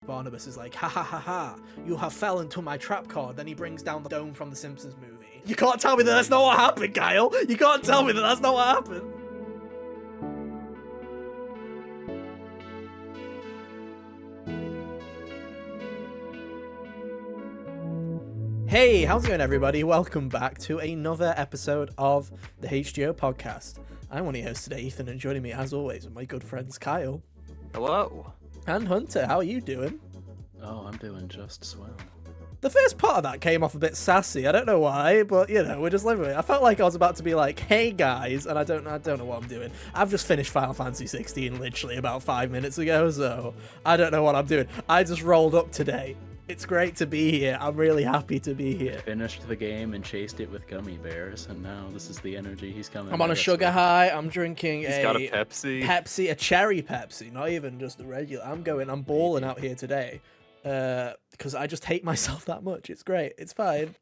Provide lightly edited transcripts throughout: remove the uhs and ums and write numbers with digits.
Barnabas is like, ha ha ha ha, you have fell into my trap card. Then he brings down the dome from the Simpsons movie. You can't tell me that that's not what happened, Kyle. You can't tell me that that's not what happened. Hey, how's it going, everybody? Welcome back to another episode of the HGO podcast. I'm one of your hosts today, Ethan, and joining me, as always, are my good friends Kyle. Hello. And Hunter. How are you doing? Oh, I'm doing just swell. The first part of that came off a bit sassy. I don't know why, but, you know, we're just living with it. I felt like I was about to be like, hey, guys, and I don't know what I'm doing. I've just finished Final Fantasy 16 literally about 5 minutes ago, so I don't know what I'm doing. I just rolled up today. It's great to be here. I'm really happy to be here. Finished the game and chased it with gummy bears, and now this is the energy he's coming. I'm on a sugar high. I'm drinking He's got a Pepsi. A cherry Pepsi, not even just a regular. I'm balling out here today because I just hate myself that much. It's great. It's fine.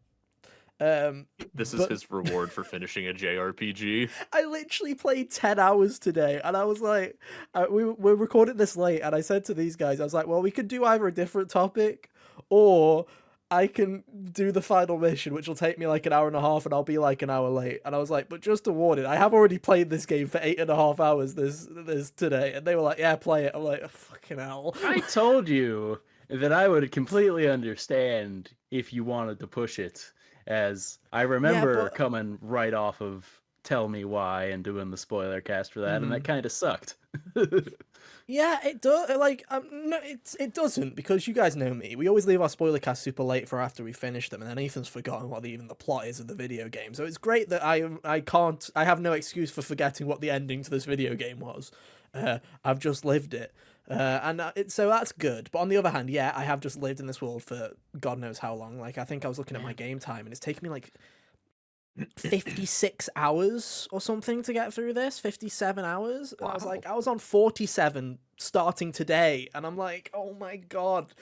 This is his reward for finishing a JRPG. I literally played 10 hours today, and I was like, we're recording this late, and I said to these guys, I was like, well, we could do either a different topic, or I can do the final mission, which will take me like an hour and a half, and I'll be like an hour late. And I was like, but just a warning, I have already played this game for 8.5 hours this today, and they were like, yeah, play it. I'm like, oh, fucking hell. I told you that I would completely understand if you wanted to push it. As I remember coming right off of Tell Me Why and doing the Spoilercast for that, and that kind of sucked. Yeah, it does. Like, no, it doesn't, because you guys know me. We always leave our Spoilercast super late for after we finish them, and then Ethan's forgotten what even the plot is of the video game. So it's great that I have no excuse for forgetting what the ending to this video game was. I've just lived it. So that's good. But on the other hand, yeah, I have just lived in this world for God knows how long. Like, I think I was looking at my game time, and it's taken me like 56 hours or something to get through this. 57 hours. Wow. I was on 47 starting today, and I'm like, oh my God.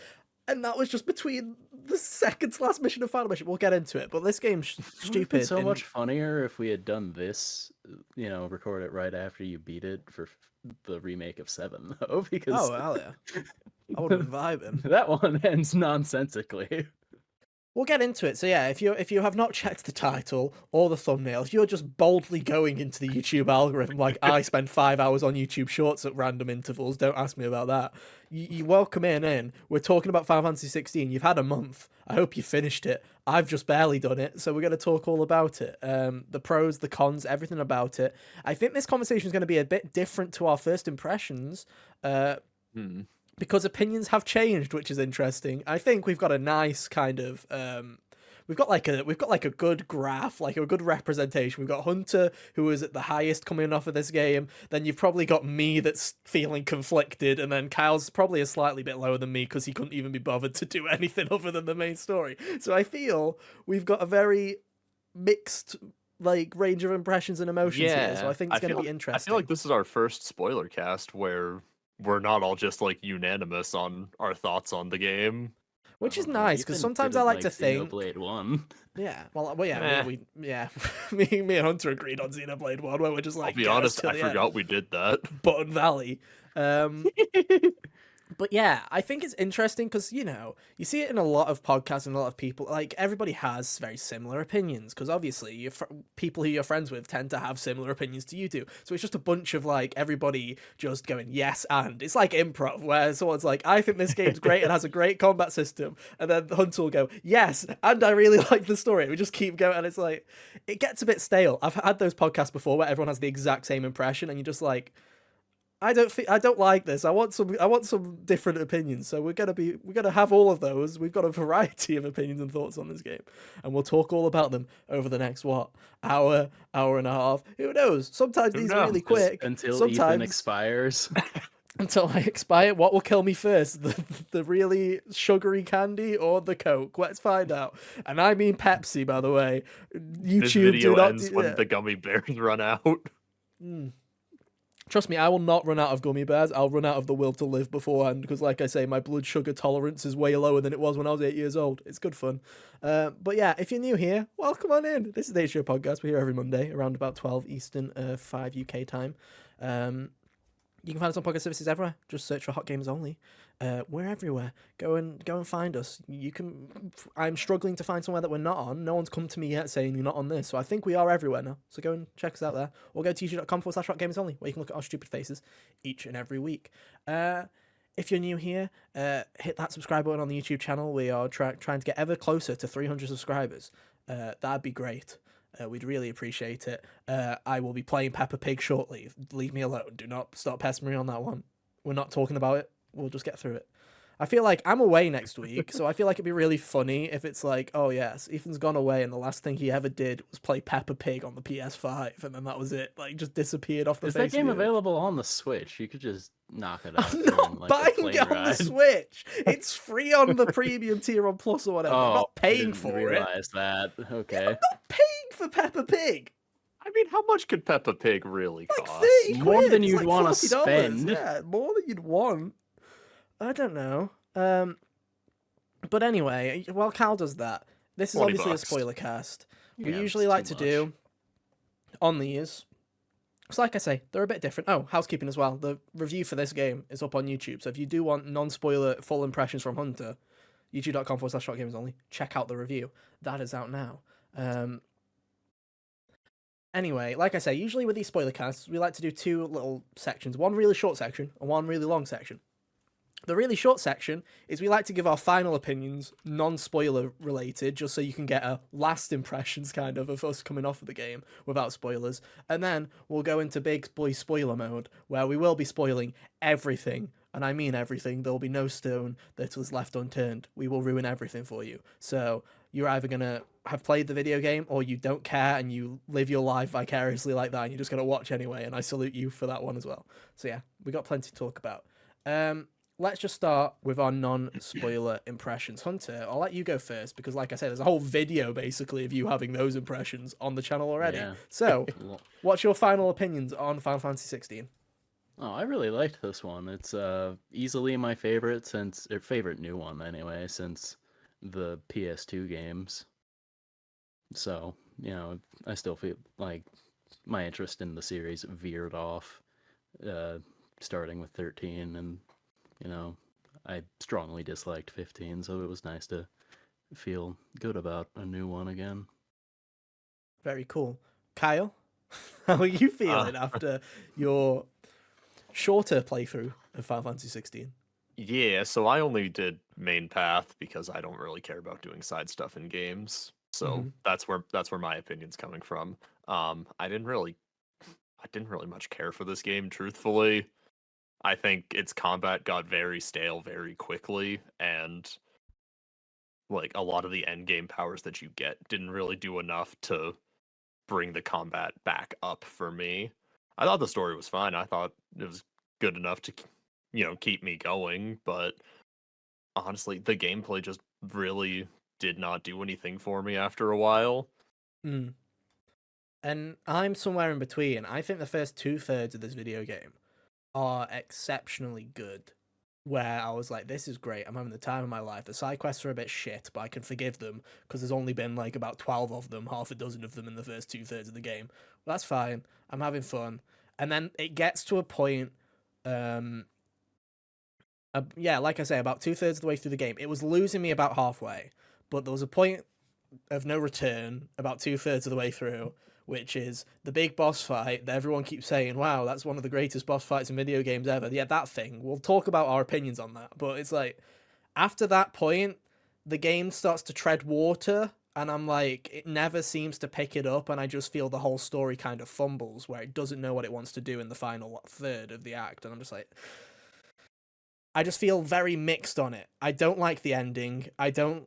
And that was just between the second to last mission and final mission. We'll get into it, but this game's stupid. It's so much funnier if we had done this, record it right after you beat it for the remake of 7, though, because... Oh, hell yeah. I would have been vibing. That one ends nonsensically. We'll get into it. So yeah, if you have not checked the title or the thumbnail, if you're just boldly going into the YouTube algorithm like I spend 5 hours on YouTube Shorts at random intervals, don't ask me about that. You welcome in. We're talking about Final Fantasy 16. You've had a month. I hope you finished it. I've just barely done it, so we're going to talk all about it. The pros, the cons, everything about it. I think this conversation is going to be a bit different to our first impressions. Because opinions have changed, which is interesting. I think we've got a nice kind of we've got like a good graph, like a good representation. We've got Hunter, who is at the highest coming off of this game. Then you've probably got me that's feeling conflicted, and then Kyle's probably a slightly bit lower than me because he couldn't even be bothered to do anything other than the main story. So I feel we've got a very mixed range of impressions and emotions here. So I think it's going to be interesting. I feel like this is our first spoiler cast where we're not all just unanimous on our thoughts on the game, which is nice, because sometimes I like to think Xenoblade 1. Yeah, me and Hunter agreed on Xenoblade 1, where we're just like, I'll be honest, I forgot we did that. Button Valley. But yeah, I think it's interesting because, you see it in a lot of podcasts and a lot of people, like, everybody has very similar opinions, because obviously people who you're friends with tend to have similar opinions to you do. So it's just a bunch of, everybody just going, yes, and. It's like improv, where someone's like, I think this game's great and has a great combat system, and then Hunter will go, yes, and I really like the story. We just keep going, and it's like, it gets a bit stale. I've had those podcasts before where everyone has the exact same impression, and you're just like, I don't like this. I want some different opinions. So we're gonna have all of those. We've got a variety of opinions and thoughts on this game, and we'll talk all about them over the next hour and a half. Who knows? Sometimes these are really quick. Until Ethan expires. Until I expire, what will kill me first? The really sugary candy or the Coke? Let's find out. And I mean Pepsi, by the way. YouTube, this video ends when the gummy bears run out. Trust me, I will not run out of gummy bears. I'll run out of the will to live beforehand, because like I say, my blood sugar tolerance is way lower than it was when I was 8 years old. It's good fun. But yeah, if you're new here, welcome on in. This is the HGO podcast. We're here every Monday around about 12 Eastern, 5 UK time. You can find us on podcast services everywhere. Just search for Hot Games Only. We're everywhere. Go and find us. You can. I'm struggling to find somewhere that we're not on. No one's come to me yet saying you're not on this, so I think we are everywhere now. So go and check us out there, or go to youtube.com/hotgamesonly, where you can look at our stupid faces each and every week. If you're new here, hit that subscribe button on the YouTube channel. We are trying to get ever closer to 300 subscribers. That'd be great. We'd really appreciate it. I will be playing Peppa Pig shortly. Leave me alone. Do not start pestering me on that one. We're not talking about it. We'll just get through it. I feel like I'm away next week, so I feel like it'd be really funny if it's like, oh yes, Ethan's gone away and the last thing he ever did was play Peppa Pig on the PS5, and then that was it. Like, just disappeared off the face of the earth. Is that game available on the Switch? You could just knock it out. I'm not buying it on the Switch. It's free on the premium tier on Plus or whatever. I'm not paying for it. I realize that. Okay. Yeah, I'm not paying for Peppa Pig. I mean, how much could Peppa Pig really like cost? 30 more quid. than It's you'd like want to $40. spend. Yeah, more than you'd want. I don't know. But anyway, while Cal does that, this is obviously a spoiler cast. We usually like to do on these. So like I say, they're a bit different. Oh, housekeeping as well. The review for this game is up on YouTube. So if you do want non-spoiler full impressions from Hunter, youtube.com/shotgamesonly, check out the review. That is out now. Anyway, like I say, usually with these spoiler casts, we like to do two little sections. One really short section and one really long section. The really short section is we like to give our final opinions, non-spoiler related, just so you can get a last impressions kind of us coming off of the game without spoilers. And then we'll go into big boy spoiler mode, where we will be spoiling everything. And I mean everything. There will be no stone that was left unturned. We will ruin everything for you. So you're either going to have played the video game, or you don't care and you live your life vicariously like that, and you're just going to watch anyway. And I salute you for that one as well. So yeah, we got plenty to talk about. Let's just start with our non-spoiler impressions. Hunter, I'll let you go first, because like I said, there's a whole video basically of you having those impressions on the channel already. Yeah. So, what's your final opinions on Final Fantasy 16? Oh, I really liked this one. It's easily my favorite favorite new one anyway, since the PS2 games. So, I still feel like my interest in the series veered off, starting with 13, and I strongly disliked 15, so it was nice to feel good about a new one again. Very cool. Kyle, how are you feeling after your shorter playthrough of Final Fantasy 16? Yeah, so I only did main path because I don't really care about doing side stuff in games. So that's where my opinion's coming from. I didn't really much care for this game, truthfully. I think its combat got very stale very quickly, and like a lot of the end game powers that you get didn't really do enough to bring the combat back up for me. I thought the story was fine. I thought it was good enough to keep me going, but honestly, the gameplay just really did not do anything for me after a while. And I'm somewhere in between. I think the first 2/3 of this video game are exceptionally good, where I was like, this is great, I'm having the time of my life. The side quests are a bit shit, but I can forgive them because there's only been like about 12 of them, half a dozen of them in the first 2/3 of the game. Well, that's fine, I'm having fun. And then it gets to a point, like I say, about 2/3 of the way through the game, it was losing me about halfway, but there was a point of no return about 2/3 of the way through, which is the big boss fight that everyone keeps saying, wow, that's one of the greatest boss fights in video games ever. Yeah, that thing. We'll talk about our opinions on that. But it's like, after that point, the game starts to tread water, and I'm like, it never seems to pick it up, and I just feel the whole story kind of fumbles, where it doesn't know what it wants to do in the final third of the act, and I'm just like, I just feel very mixed on it. I don't like the ending. I love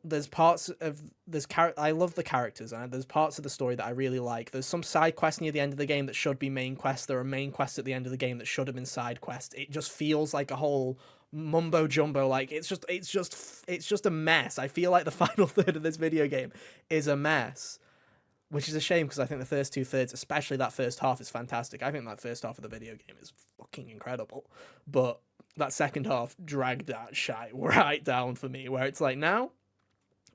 the characters, and there's parts of the story that I really like. There's some side quests near the end of the game that should be main quests. There are main quests at the end of the game that should have been side quests. It just feels like a whole mumbo jumbo. Like it's just a mess. I feel like the final third of this video game is a mess, which is a shame because I think the first 2/3, especially that first half, is fantastic. I think that first half of the video game is fucking incredible, but that second half dragged that shite right down for me, where it's like, now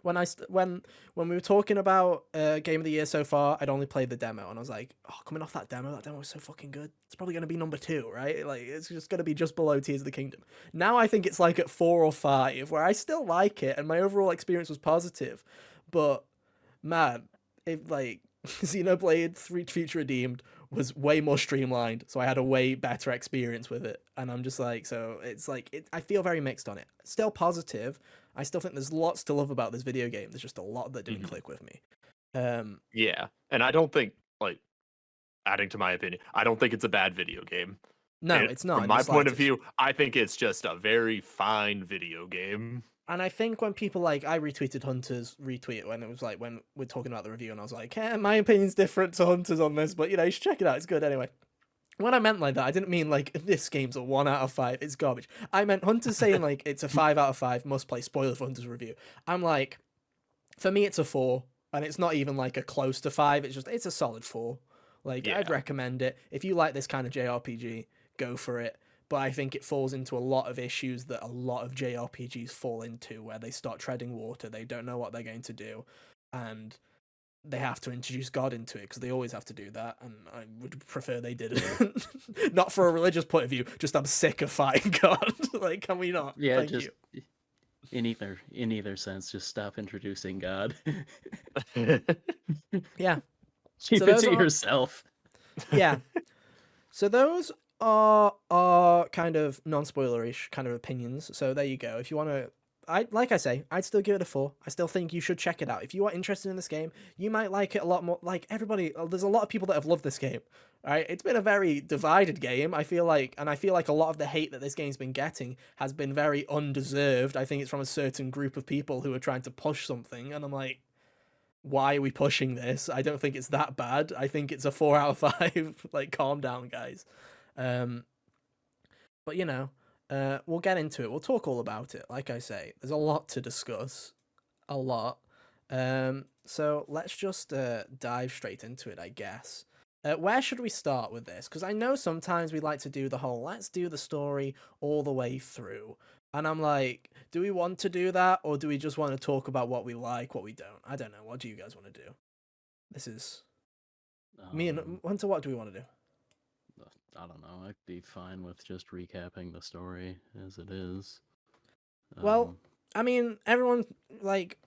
when we were talking about game of the year so far, I'd only played the demo, and I was like, oh, coming off that demo was so fucking good. It's probably gonna be number 2, right? Like, it's just gonna be just below Tears of the Kingdom. Now I think it's like at 4 or 5, where I still like it, and my overall experience was positive, but man, it like Xenoblade 3 Future Redeemed was way more streamlined, so I had a way better experience with it, and I'm just like, so it's like I feel very mixed on it. Still positive. I still think there's lots to love about this video game. There's just a lot that didn't click with me. Yeah, and I don't think, like, adding to my opinion, I don't think it's a bad video game. No, it's not. From my point of view, I think it's just a very fine video game. And I think when people like, I retweeted Hunter's retweet when it was like, when we're talking about the review, and I was like, my opinion's different to Hunter's on this, but you should check it out. It's good anyway. When I meant like that, I didn't mean like this game's a 1 out of 5. It's garbage. I meant Hunter's saying like it's a 5 out of 5 must play. Spoiler for Hunter's review. I'm like, for me it's a 4, and it's not even like a close to 5. It's a solid 4. Like, I'd recommend it if you like this kind of JRPG. Go for it. But I think it falls into a lot of issues that a lot of JRPGs fall into, where they start treading water. They don't know what they're going to do, and they have to introduce God into it, because they always have to do that, and I would prefer they didn't. Not for a religious point of view, just I'm sick of fighting God. Like, can we not? Yeah, Thank just you. in either sense, just stop introducing God. Yeah. Keep it to yourself. Yeah. So those are kind of non-spoilerish kind of opinions. So there you go. If you want to, I'd still give it a 4. I still think you should check it out. If you are interested in this game, you might like it a lot more. Like, everybody, there's a lot of people that have loved this game. Right? It's been a very divided game, I feel like, and I feel like a lot of the hate that this game's been getting has been very undeserved. I think it's from a certain group of people who are trying to push something, and I'm like, why are we pushing this? I don't think it's that bad. I think it's a 4 out of 5. Like, calm down, guys. But we'll get into it. We'll talk all about it. Like I say, there's a lot to discuss. A lot. So let's just dive straight into it, I guess. Where should we start with this? Because I know sometimes we like to do the whole, let's do the story all the way through. And I'm like, do we want to do that? Or do we just want to talk about what we like, what we don't? I don't know. What do you guys want to do? This is... me and Hunter, what do we want to do? I don't know. I'd be fine with just recapping the story as it is. Well, I mean, everyone, like...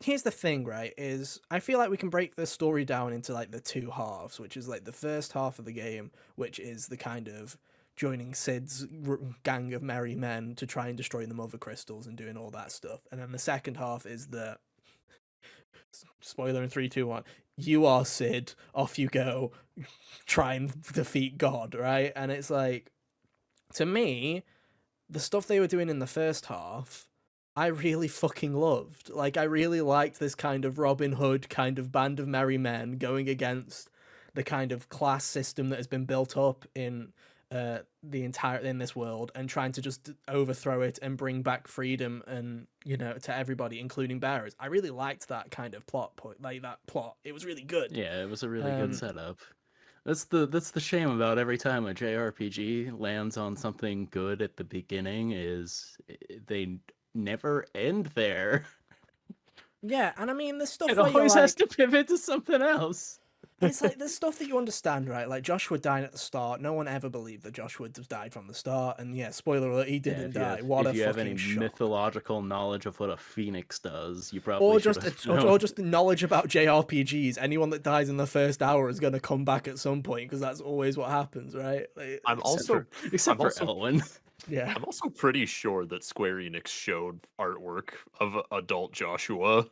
Here's the thing, right, is I feel like we can break the story down into, like, the 2 halves, which is, like, the first half of the game, which is the kind of joining Cid's gang of merry men to try and destroy the mother crystals and doing all that stuff. And then the second half is the... Spoiler in 3, 2, 1. You are Cid, off you go, try and defeat God, right? And it's like, to me, the stuff they were doing in the first half... I really fucking loved. Like, I really liked this kind of Robin Hood kind of band of merry men going against the kind of class system that has been built up in in this world, and trying to just overthrow it and bring back freedom and, to everybody, including bearers. I really liked that kind of plot point, like that plot. It was really good. Yeah, it was a really good setup. That's the shame about every time a JRPG lands on something good at the beginning, is they never end there. Yeah, and I mean, the stuff it where always has to pivot to something else. It's like, there's stuff that you understand, right? Like, Joshua dying at the start. No one ever believed that Joshua would have died from the start. And yeah, spoiler alert, he didn't die. What a fucking shock. If you have any mythological knowledge of what a phoenix does, you probably or just knowledge about JRPGs. Anyone that dies in the first hour is going to come back at some point, because that's always what happens, right? Like, except for Elwyn. Yeah, I'm also pretty sure that Square Enix showed artwork of adult Joshua.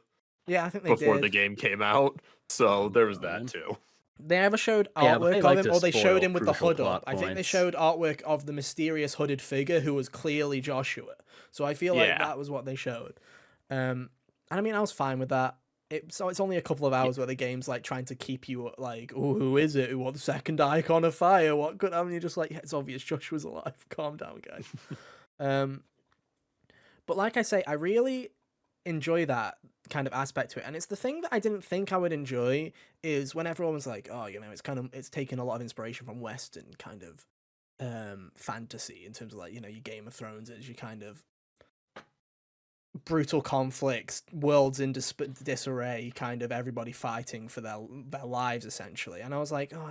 Yeah, I think they before did. the game came out, so there was that too. They ever showed artwork of him, or they showed him with the hood up. I think they showed artwork of the mysterious hooded figure who was clearly Joshua. So I feel like that was what they showed. And I mean, I was fine with that. It's only a couple of hours where the game's like trying to keep you like, oh, who is it? Who wants the second icon of fire? What could? I mean, you're just like, yeah, it's obvious Joshua's alive. Calm down, guys. But like I say, I really enjoy that kind of aspect to it, and it's the thing that I didn't think I would enjoy, is when everyone was like, oh, it's taken a lot of inspiration from Western kind of fantasy, in terms of like, your Game of Thrones, as you kind of brutal conflicts, worlds in disarray, kind of everybody fighting for their lives essentially. And I was like, oh,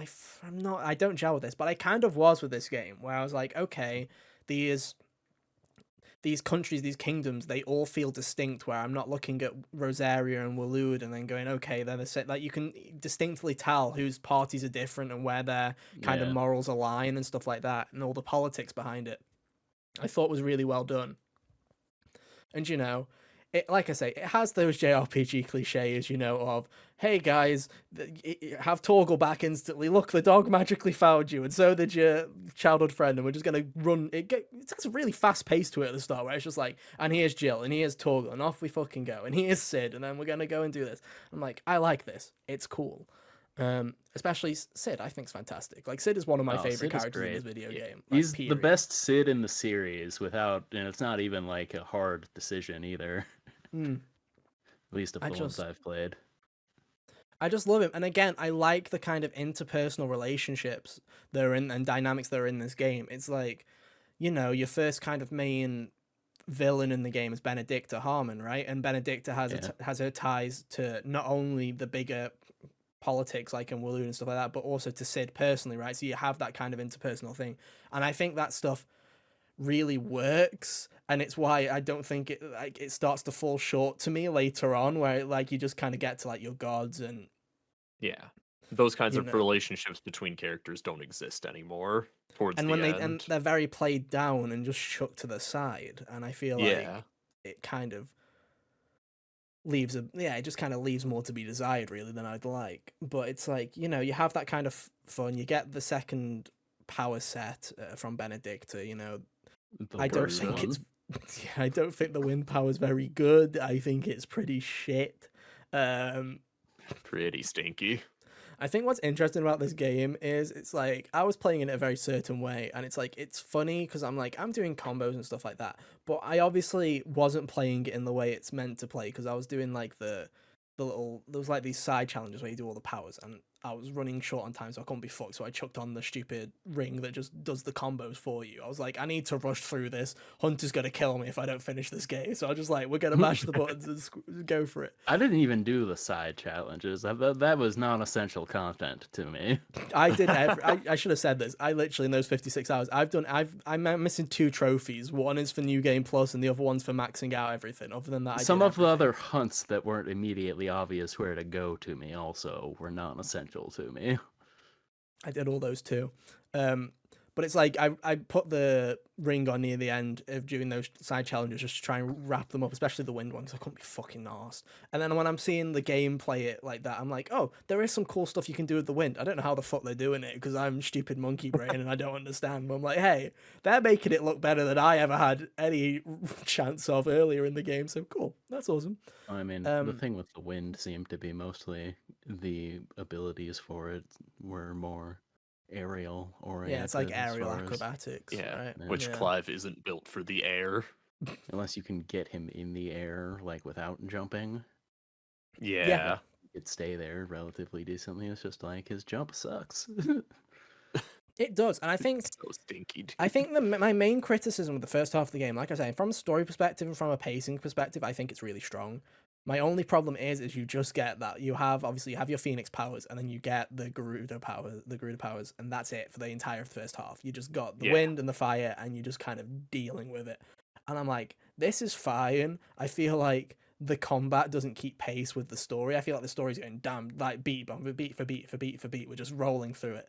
I don't gel with this, but I kind of was with this game, where I was like, okay, these countries, these kingdoms, they all feel distinct, where I'm not looking at Rosaria and Waloed and then going, okay, they're the same. Like, you can distinctly tell whose parties are different and where their kind of morals align and stuff like that, and all the politics behind it. I thought was really well done. And, you know, it, like I say, it has those JRPG cliches, you know, of, hey guys, have Torgal back instantly. Look, the dog magically found you, and so did your childhood friend, and we're just going to run. It has a really fast pace to it at the start, where it's just like, and here's Jill, and here's Torgal, and off we fucking go, and here's Sid, and then we're going to go and do this. I'm like, I like this. It's cool. Especially Sid, I think's fantastic. Like, Sid is one of my favorite characters in this video game. Like, he's the best Sid in the series, and it's not even like a hard decision either. At least of the ones I've played. I just love him, and again, I like the kind of interpersonal relationships that are in and dynamics that are in this game. It's like, you know, your first kind of main villain in the game is Benedicta Harmon, right? And Benedicta has her ties to not only the bigger politics like in Waloed and stuff like that, but also to Sid personally, right? So you have that kind of interpersonal thing, and I think that stuff really works, and it's why I don't think it starts to fall short to me later on, where like you just kind of get to like your gods and those kinds of relationships between characters don't exist anymore towards the end. And they're very played down and just shook to the side, and I feel like it kind of leaves it just kind of leaves more to be desired really than I'd like. But it's like, you know, you have that kind of fun. You get the second power set from Benedicta, you know. I don't think I don't think the wind power is very good. I think it's pretty shit. Pretty stinky. I think what's interesting about this game is it's like I was playing it in a very certain way, and it's like it's funny because I'm doing combos and stuff like that, but I obviously wasn't playing it in the way it's meant to play, because I was doing like the little, there was like these side challenges where you do all the powers, and I was running short on time, so I couldn't be fucked, so I chucked on the stupid ring that just does the combos for you. I was like, I need to rush through this. Hunter's gonna kill me if I don't finish this game, so I was just like, we're gonna mash the buttons and go for it. I didn't even do the side challenges. That was non-essential content to me. I did I should have said this. I literally, in those 56 hours, I'm missing 2 trophies. One is for New Game Plus, and the other one's for maxing out everything. Other than that, some of the other hunts that weren't immediately obvious where to go to me also were non-essential to me. I did all those too. But it's like I put the ring on near the end of doing those side challenges just to try and wrap them up, especially the wind one, because I couldn't be fucking arsed. And then when I'm seeing the game play it like that, I'm like, oh, there is some cool stuff you can do with the wind. I don't know how the fuck they're doing it, because I'm stupid monkey brain and I don't understand. But I'm like, hey, they're making it look better than I ever had any chance of earlier in the game. So cool, that's awesome. I mean, the thing with the wind seemed to be mostly the abilities for it were more aerial oriented. Yeah, it's like aerial acrobatics. Right? Which Clive isn't built for the air. Unless you can get him in the air, like without jumping. Yeah. He could stay there relatively decently. It's just like his jump sucks. It does, and I think it's so stinky. I think my main criticism with the first half of the game, like I say, from a story perspective and from a pacing perspective, I think it's really strong. My only problem is you just get that you have your Phoenix powers, and then you get the Gerudo powers, and that's it for the entire first half. You just got the wind and the fire, and you're just kind of dealing with it. And I'm like, this is fine. I feel like the combat doesn't keep pace with the story. I feel like the story's going damn, like beat for beat. We're just rolling through it.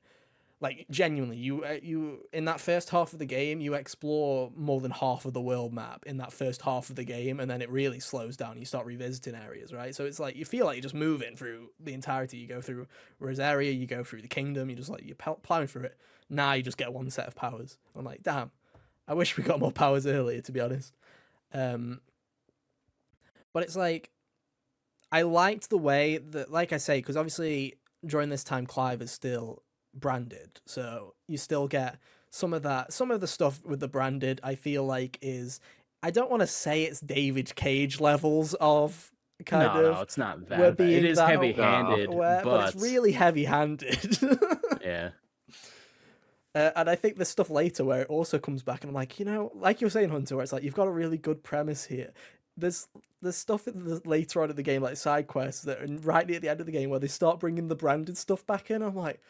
Like, genuinely, you in that first half of the game, you explore more than half of the world map in that first half of the game, and then it really slows down. You start revisiting areas, right? So it's like, you feel like you're just moving through the entirety. You go through Rosaria, you go through the kingdom, you just like, you're plowing through it. Now you just get one set of powers. I'm like, damn, I wish we got more powers earlier, to be honest. But it's like, I liked the way that, like I say, because obviously during this time, Clive is still branded, so you still get some of the stuff with the branded. I feel like is, I don't want to say it's David Cage levels of no, it's not that bad. It is heavy-handed, but it's really heavy-handed. Yeah. And I think there's stuff later where it also comes back, and I'm like, you know, like you were saying, Hunter, where it's like, you've got a really good premise here. there's stuff later on in the game, like side quests that are right near the end of the game where they start bringing the branded stuff back in. I'm like,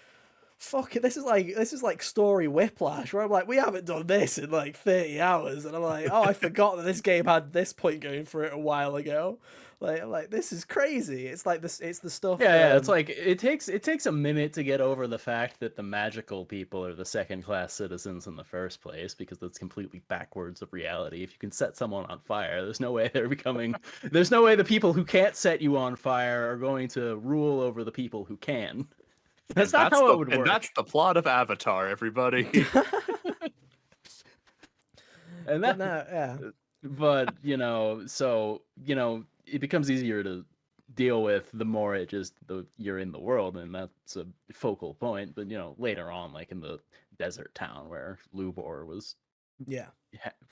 fuck it, this is like story whiplash, where I'm like, we haven't done this in like 30 hours, and I'm like, oh, I forgot that this game had this point going for it a while ago. Like, I'm like, this is crazy. It's like this, it's the stuff. Yeah, it's like it takes a minute to get over the fact that the magical people are the second class citizens in the first place, because that's completely backwards of reality. If you can set someone on fire, there's no way there's no way the people who can't set you on fire are going to rule over the people who can. That's not how it would work. And that's the plot of Avatar, everybody. And that, but so it becomes easier to deal with the more you're in the world, and that's a focal point. But later on, like in the desert town where Lubor was,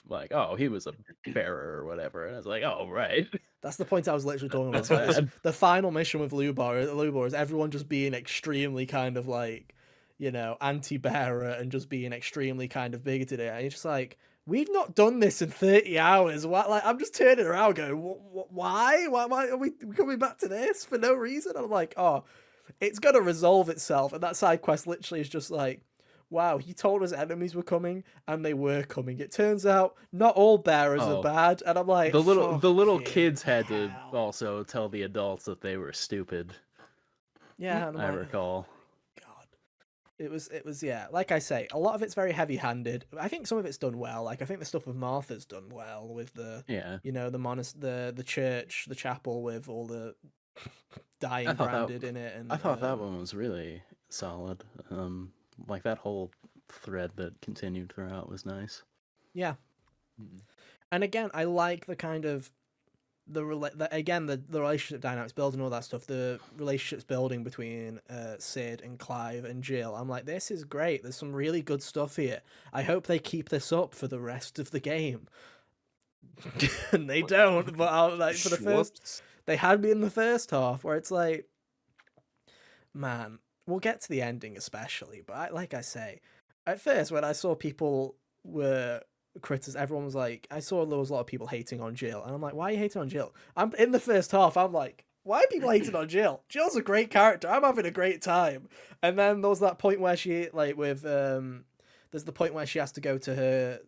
like, oh, he was a bearer or whatever, and I was like, oh, right. That's the point I was literally talking about. The final mission with Lubor is everyone just being extremely kind of like, anti-bearer and just being extremely kind of bigoted. And it's just like, we've not done this in 30 hours. What? Like, I'm just turning around going, why? Why are we coming back to this for no reason? And I'm like, oh, it's going to resolve itself. And that side quest literally is just like, wow, he told us enemies were coming, and they were coming. It turns out not all bearers are bad, and I'm like, the little kids had to also tell the adults that they were stupid. Yeah, and I recall. God, it was like I say, a lot of it's very heavy-handed. I think some of it's done well. Like I think the stuff with Martha's done well with the the church, the chapel with all the dying branded in it, and I thought that one was really solid. Like that whole thread that continued throughout was nice. Yeah. And again, I like the kind of the relationship dynamics building, all that stuff, the relationships building between Sid and Clive and Jill. I'm like, this is great. There's some really good stuff here. I hope they keep this up for the rest of the game. And they don't, but for the first, they had me in the first half where it's like, man, we'll get to the ending especially, but like I say, at first when I saw people were critters, everyone was like, I saw there was a lot of people hating on Jill, and I'm like, why are you hating on Jill? I'm in the first half, I'm like, why are people hating on Jill? Jill's a great character. I'm having a great time. And then there was that point where she there's the point where she has to go to her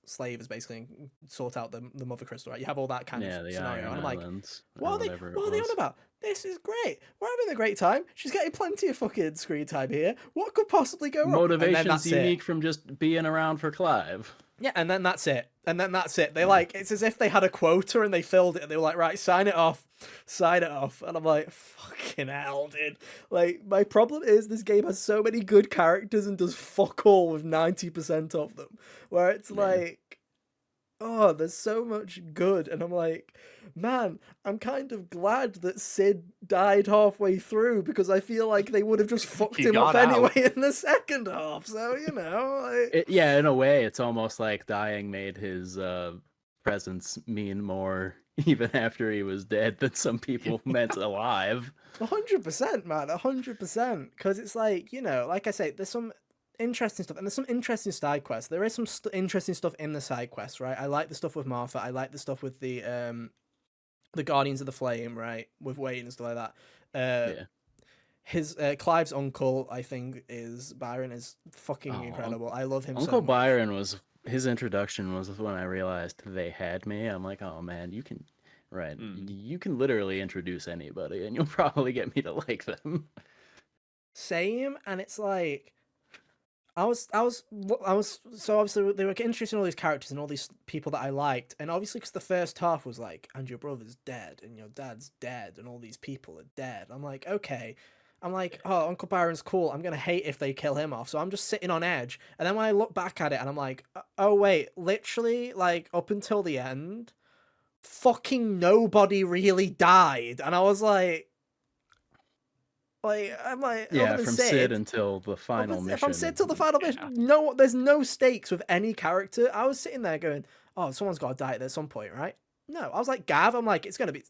slavers basically and sort out the mother crystal, right? You have all that kind of scenario, and I'm like, what are they on about? This is great. We're having a great time. She's getting plenty of fucking screen time here. What could possibly go wrong? Motivation's unique from just being around for Clive. Yeah, and then that's it. They it's as if they had a quota and they filled it, and they were like, right, sign it off. And I'm like, fucking hell, dude. Like, my problem is this game has so many good characters and does fuck all with 90% of them. Where it's like, oh, there's so much good, and I'm like, man, I'm kind of glad that Sid died halfway through, because I feel like they would have just fucked him up anyway in the second half. So in a way, it's almost like dying made his presence mean more even after he was dead than some people meant alive. 100%, man, 100%. Because it's like, like I say, there's some interesting stuff, and there's some interesting side quests. There is some interesting stuff in the side quests, right? I like the stuff with Martha. I like the stuff with the Guardians of the Flame, right, with Wayne and stuff like that. His Clive's uncle, I think, is Byron, is fucking incredible. I love him. Uncle Byron his introduction was when I realized they had me. I'm like, oh man, you can literally introduce anybody, and you'll probably get me to like them. Same, and it's like, I was so obviously they were introducing all these characters and all these people that I liked, and obviously because the first half was like, and your brother's dead and your dad's dead and all these people are dead. I'm like, okay. I'm like, oh, Uncle Byron's cool. I'm gonna hate if they kill him off. So I'm just sitting on edge. And then when I look back at it and I'm like, oh wait, literally, like up until the end, fucking nobody really died. And I was like, I'm like, from Sid until the final mission. From Sid till the final mission, no, there's no stakes with any character. I was sitting there going, oh, someone's got to die at some point, right? No, I was like, Gav, I'm like, it's going to be,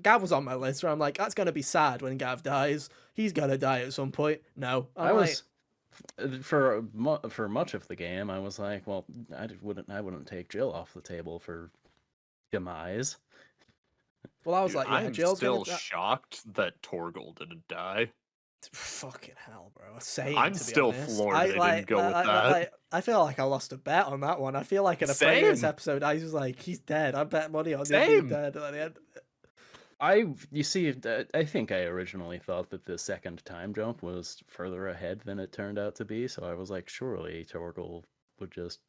Gav was on my list where I'm like, that's going to be sad when Gav dies. He's going to die at some point. No. For much of the game, I was like, well, I wouldn't take Jill off the table for demise. Well, I was Dude, like, yeah, I'm Jill's still gonna. shocked that Torgal didn't die. Fucking hell, bro. Same, I'm to be still honest. floored they didn't go with that. I feel like I lost a bet on that one. I feel like in a previous Same. episode, I was like, he's dead. I bet money on him being Same. dead at the end. You see, I think I originally thought that the second time jump was further ahead than it turned out to be, so I was like, surely Torgal would just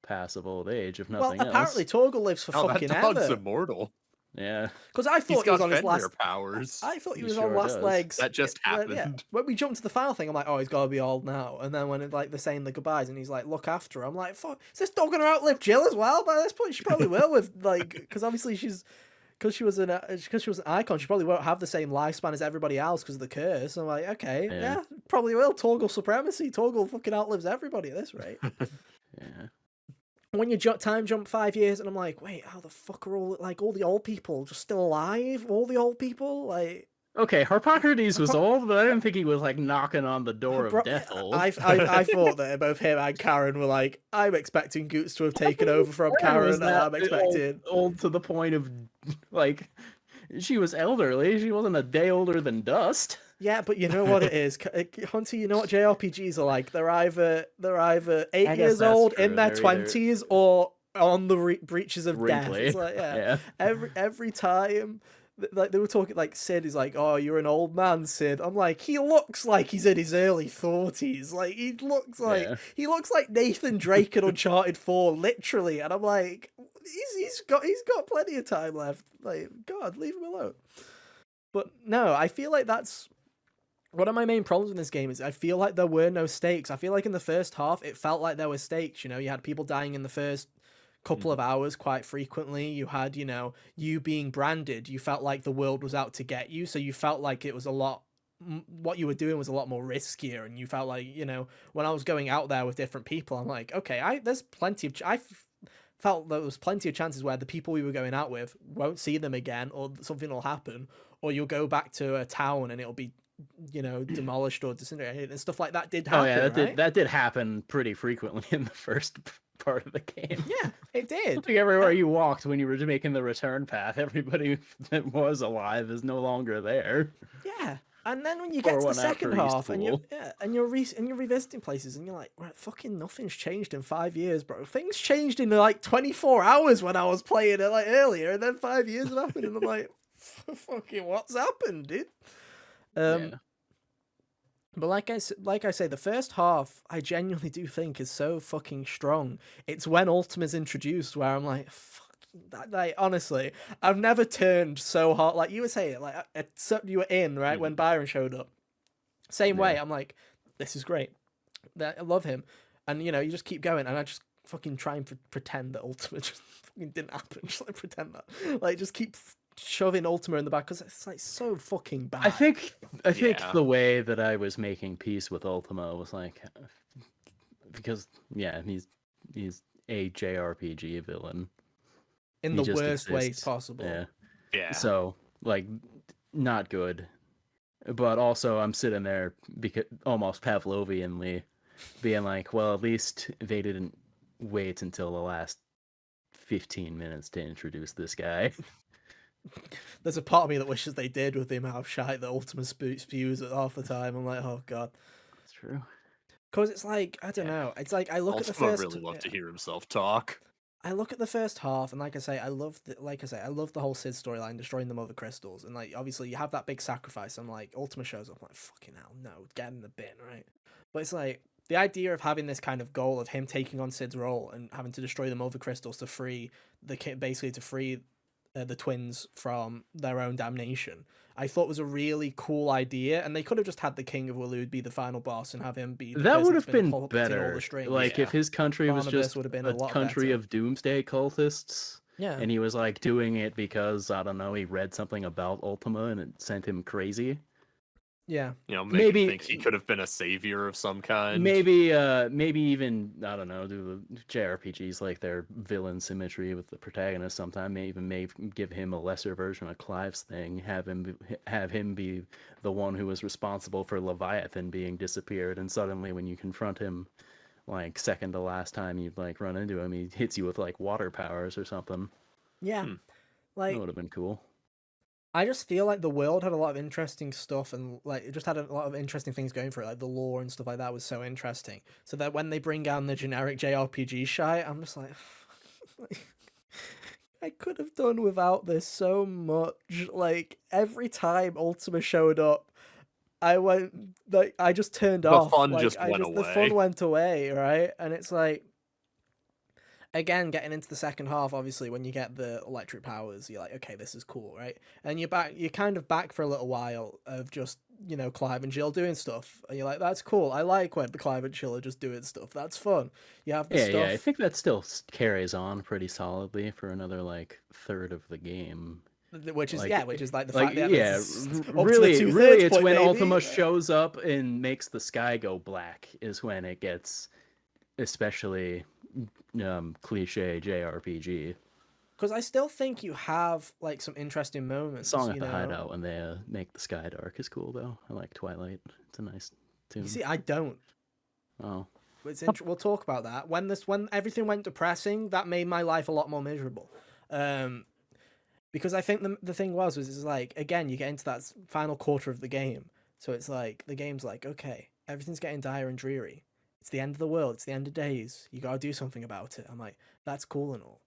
pass of old age, if Well, nothing apparently else. Torgal lives for Oh, that fucking dog's ever. immortal. Yeah. Because I He's thought he was got on his Fenrir last. powers. I thought he He was on sure last does. legs. That just Yeah, happened. when we jumped to the final thing, I'm like, oh, he's got to be old now. And then when like they're saying the goodbyes, and he's like, look after her. I'm like, fuck, is this dog gonna outlive Jill as well? By this point, she probably will. With like, because obviously because she was an icon, she probably won't have the same lifespan as everybody else because of the curse. I'm like, okay, yeah, probably will. Torgal supremacy. Torgal fucking outlives everybody at this rate. Yeah. When you time jump 5 years, and I'm like, wait, how the fuck are all the old people just still alive? All the old people, like. Okay, Harpocrates was old, but I didn't think he was like knocking on the door of death old. I thought that both him and Karen were like, I'm expecting Goots to have taken over from Karen, and I'm expecting old to the point of like she was elderly. She wasn't a day older than dust. Yeah, but you know what it is, Hunter. You know what JRPGs are like. They're either 8 years old in their 20s or on the breaches of death. It's like every time. Like they were talking, like Sid is like, "Oh, you're an old man, Sid." I'm like, he looks like he's in his early 40s. Like he looks like Nathan Drake in Uncharted 4, literally. And I'm like, he's got plenty of time left. Like, God, leave him alone. But no, I feel like that's one of my main problems in this game is I feel like there were no stakes. I feel like in the first half, it felt like there were stakes. You know, you had people dying in the first couple of hours quite frequently. You had, you being branded. You felt like the world was out to get you. So you felt like it was what you were doing was a lot more riskier. And you felt like, when I was going out there with different people, I'm like, okay, I felt there was plenty of chances where the people we were going out with won't see them again, or something will happen, or you'll go back to a town and it'll be demolished or disintegrated, and stuff like that did happen. Oh yeah, that did happen pretty frequently in the first part of the game. Yeah, it did. Like everywhere you walked when you were making the return path, everybody that was alive is no longer there. Yeah, and then when you get to the second half and you're revisiting places and you're like, right, fucking nothing's changed in 5 years, bro. Things changed in like 24 hours when I was playing it like earlier, and then 5 years have happened, and I'm like, fucking what's happened, dude? But like I say, the first half I genuinely do think is so fucking strong. It's when Ultima's introduced where I'm like, fuck that. Like honestly, I've never turned so hard. Like you were saying, like you were in right when Byron showed up. Same way, I'm like, this is great. I love him, and you just keep going, and I just fucking try and pretend that Ultima just fucking didn't happen. Just like pretend that, like just keep shoving Ultima in the back because it's like so fucking bad. I think the way that I was making peace with Ultima was like, because he's a JRPG villain in the worst ways possible. Yeah. So like, not good. But also, I'm sitting there because almost Pavlovianly, being like, well, at least they didn't wait until the last 15 minutes to introduce this guy. There's a part of me that wishes they did with the amount of shite that Ultima spews at half the time. I'm like, oh god. That's true. Because it's like, I don't know. It's like I look at the first. I really love to hear himself talk. I look at the first half, and like I say, I love the whole Sid storyline, destroying the mother crystals, and like obviously you have that big sacrifice. I'm like, Ultima shows up, I'm like, fucking hell, no, get in the bin, right? But it's like the idea of having this kind of goal of him taking on Sid's role and having to destroy the mother crystals to free the twins from their own damnation, I thought was a really cool idea, and they could have just had the King of Waloed be the final boss and have him be the that would have been been better. Like if his country was just would have been a country of doomsday cultists, and he was like doing it because I don't know, he read something about Ultima and it sent him crazy. Yeah, maybe think he could have been a savior of some kind. Maybe even I don't know, do the JRPGs like their villain symmetry with the protagonist. Sometime may give him a lesser version of Clive's thing. Have him be the one who was responsible for Leviathan being disappeared, and suddenly when you confront him, like second to last time you like run into him, he hits you with like water powers or something. Yeah. That Like, would have been cool. I just feel like the world had a lot of interesting stuff, and like it just had a lot of interesting things going for it. Like the lore and stuff like that was so interesting. So that when they bring down the generic JRPG shite, I'm just like, I could have done without this so much. Like every time Ultima showed up, I went like I just turned The off. fun Like just I went just the fun away. went away, right? And it's like again getting into the second half, obviously when you get the electric powers, you're like, okay, this is cool, right? And you're kind of back for a little while of just, you know, Clive and Jill doing stuff, and you're like, that's cool. I like when the Clive and Jill are just doing stuff. That's fun. You have the Yeah, I stuff think that still carries on pretty solidly for another like third of the game. which is Like, like the like fact that yeah, it's up to the really, really, 2/3 it's point, when maybe. Ultima shows up and makes the sky go black is when it gets especially cliche JRPG. Because I still think you have like some interesting The moments, song at you the know. hideout when they make the sky dark is cool though. I like Twilight. It's a nice You tune. see, I don't. Oh, We'll talk about that when everything went depressing. That made my life a lot more miserable. Um, because I think the thing was it's like again you get into that final quarter of the game, so it's like the game's like okay, everything's getting dire and dreary. It's the end of the world. It's the end of days. You gotta do something about it. I'm like, that's cool and all.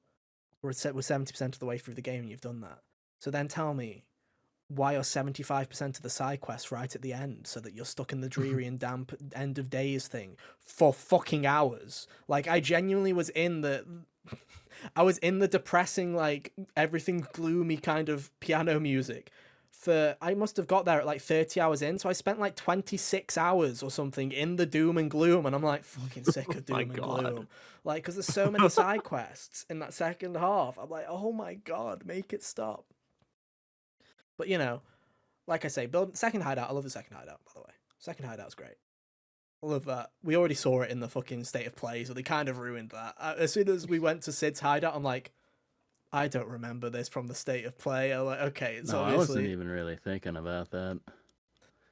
We're 70% of the way through the game and you've done that. So then tell me why are 75% of the side quests right at the end so that you're stuck in the dreary and damp end of days thing for fucking hours. Like I genuinely was in the I was in the depressing, like everything gloomy kind of piano music for I must have got there at like 30 hours in, so I spent like 26 hours or something in the doom and gloom, and I'm like fucking sick of My doom and God. gloom. Like because there's so many side quests in that second half. I'm like, oh my god, make it stop. But you know, like I say, build second hideout. I love the second hideout, by the way. Second hideout's great. I love that. We already saw it in the fucking state of play, so they kind of ruined that. As soon as we went to Sid's hideout, I'm like, I don't remember this from the state of play. I'm like, okay, it's no, I wasn't obviously. even really thinking about that.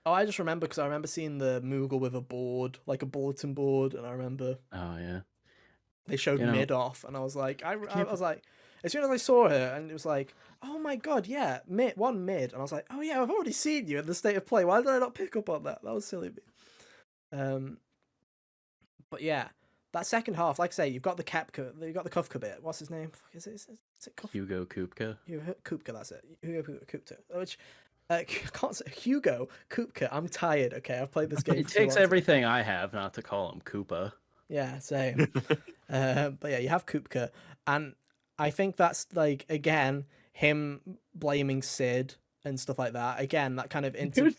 Oh, I just remember because I remember seeing the Moogle with a board, like a bulletin board, and I remember Oh yeah, they showed you know, Mid off, and I was like, I I can't. was like, as soon as I saw her, and it was like, oh my god, yeah, Mid, and I was like, oh yeah, I've already seen you in the state of play. Why did I not pick up on that? That was silly. Um, but yeah, that second half, like I say, you've got the Kufka bit. What's his name? Is it Kufka? Hugo Kupka. Kupka, that's it. Hugo Kupka. Which I can't say Hugo Kupka. I'm tired. Okay, I've played this game It for too takes long today. everything I have not to call him Koopa. Yeah, same. But yeah, you have Kupka, and I think that's like again him blaming Sid and stuff like that. Again, that kind of Dude,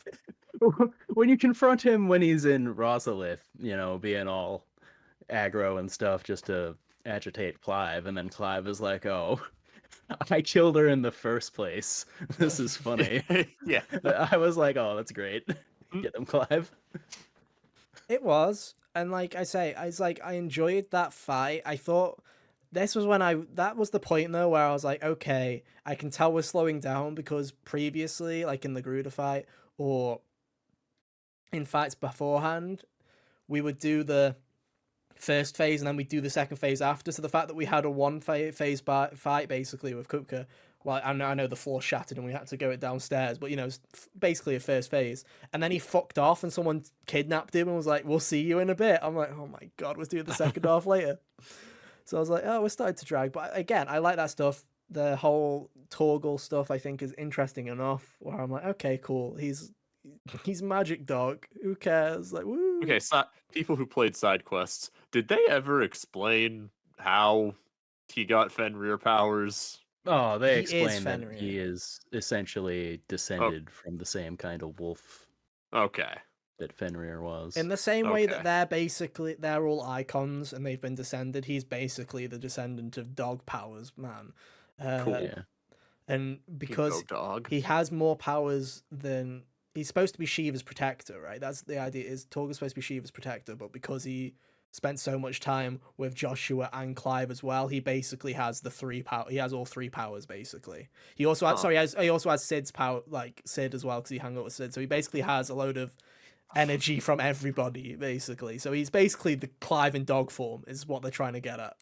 when you confront him when he's in Rosalith, being all aggro and stuff just to agitate Clive, and then Clive is like, "Oh, I killed her in the first place. This is funny." Yeah. I was like, "Oh, that's great. Mm. Get him, Clive." It was, and like I say, I was like I enjoyed that fight. I thought this was when that was the point though where I was like, okay, I can tell we're slowing down because previously, like in the Gruder fight or in fights beforehand, we would do the first phase and then we do the second phase after. So the fact that we had a one phase fight basically with Kupka, well, I know the floor shattered and we had to go it downstairs, but you know, it's basically a first phase. And then he fucked off and someone kidnapped him and was like, "We'll see you in a bit." I'm like, "Oh my god, we're doing the second half later." So I was like, "Oh, we're starting to drag." But again, I like that stuff. The whole Torgal stuff I think is interesting enough. Where I'm like, "Okay, cool. He's magic dog. Who cares?" Like, woo. Okay, so people who played side quests, did they ever explain how he got Fenrir powers? Oh, they He is explain that Fenrir. he is essentially Oh, descended from the same kind of wolf okay. that Fenrir In was. the same way that Okay. they're all icons and they've been descended, he's basically the descendant of dog powers, man. Uh, Cool. Yeah. and You go, because dog. he has more powers than he's supposed to be Shiva's protector, right? That's the idea. Is Torga's supposed to be Shiva's protector, but because he spent so much time with Joshua and Clive as well, he basically has the three power. He has all three powers basically. He also has, Huh. he also has Sid's power, like Sid as well, because he hung out with Sid. So he basically has a load of energy from everybody basically. So he's basically the Clive in dog form, is what they're trying to get at.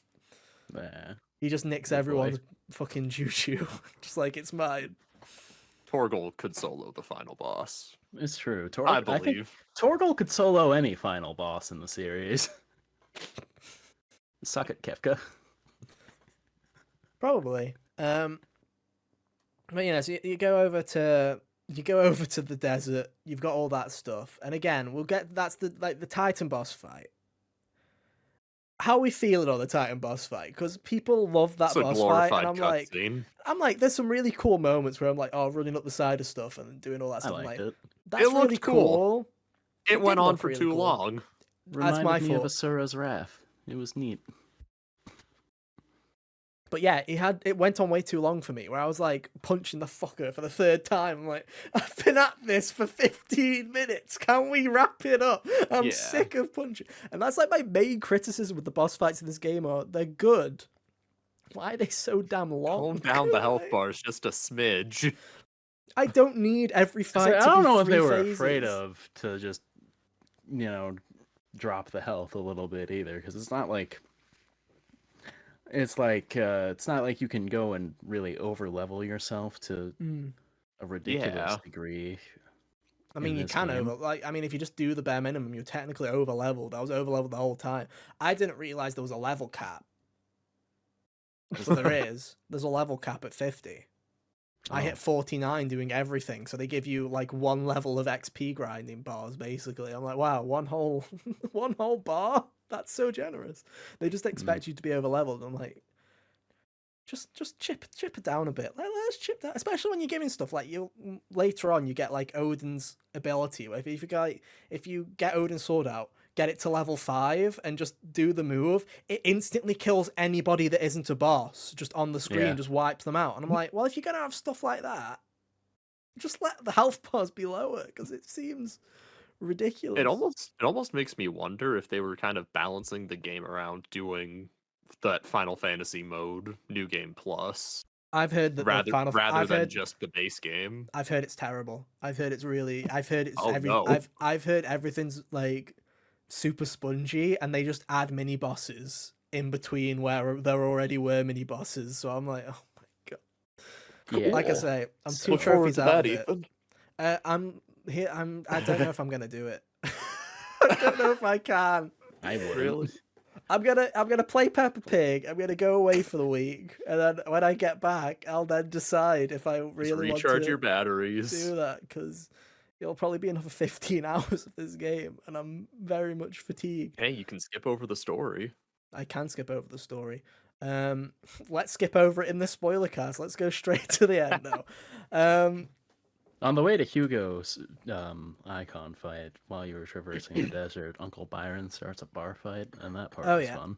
Yeah. He just nicks Oh, boy. everyone's fucking Juju. Just like, it's mine. Torgal could solo the final boss. It's true. I think believe. Torgal could solo any final boss in the series. Suck it, Kefka. Probably. But so you go over to the desert. You've got all that stuff, and again, that's the Titan boss fight. How are we feeling on the Titan boss fight? Because people love that boss fight, and I'm like, there's some really cool moments where I'm like, oh, running up the side of stuff and doing all that stuff. I liked it. That's really cool. It went on for too long. That's my Reminded me of fault. Asura's Wrath. It was neat. But yeah, it went on way too long for me, where I was like punching the fucker for the third time. I'm like, I've been at this for 15 minutes. Can we wrap it up? I'm sick of punching. And that's like my main criticism with the boss fights in this game are they're good. Why are they so damn long? Calm down the health bars just a smidge. I don't need every fight to be I don't know if 3 they were phases. afraid of to just, drop the health a little bit either, because it's not like you can go and really over level yourself to a ridiculous degree. I mean, you can if you just do the bare minimum, you're technically over leveled. I was over leveled the whole time. I didn't realize there was a level cap. So there's a level cap at 50. I hit 49 doing everything, so they give you like 1 level of XP grinding bars basically. I'm like, wow, one whole bar? That's so generous. They just expect you to be over leveled. I'm like, just chip it down a bit. Let's chip that, especially when you're giving stuff like you later on. You get like Odin's ability. If you get Odin's sword out, get it to level 5, and just do the move. It instantly kills anybody that isn't a boss. Just on the screen, just wipes them out. And I'm like, well, if you're gonna have stuff like that, just let the health bars be lower, because it seems ridiculous. It almost makes me wonder if they were kind of balancing the game around doing that Final Fantasy mode, New Game Plus. I've heard that rather than just the base game. I've heard it's terrible. I've heard it's no. I've heard everything's like super spongy, and they just add mini bosses in between where there already were mini bosses. So I'm like, oh my god. Yeah. Like I say, I'm 2 trophies out of it. I don't know if I'm gonna do it. I don't know if I can. I would. Really? I'm gonna play Peppa Pig. I'm gonna go away for the week, and then when I get back, I'll then decide if I really want to recharge your batteries. Do that, because it'll probably be another 15 hours of this game, and I'm very much fatigued. Hey, you can skip over the story. I can skip over the story. Let's skip over it in the spoiler cast. Let's go straight to the end now. On the way to Hugo's icon fight, while you were traversing the desert, Uncle Byron starts a bar fight, and that part was fun.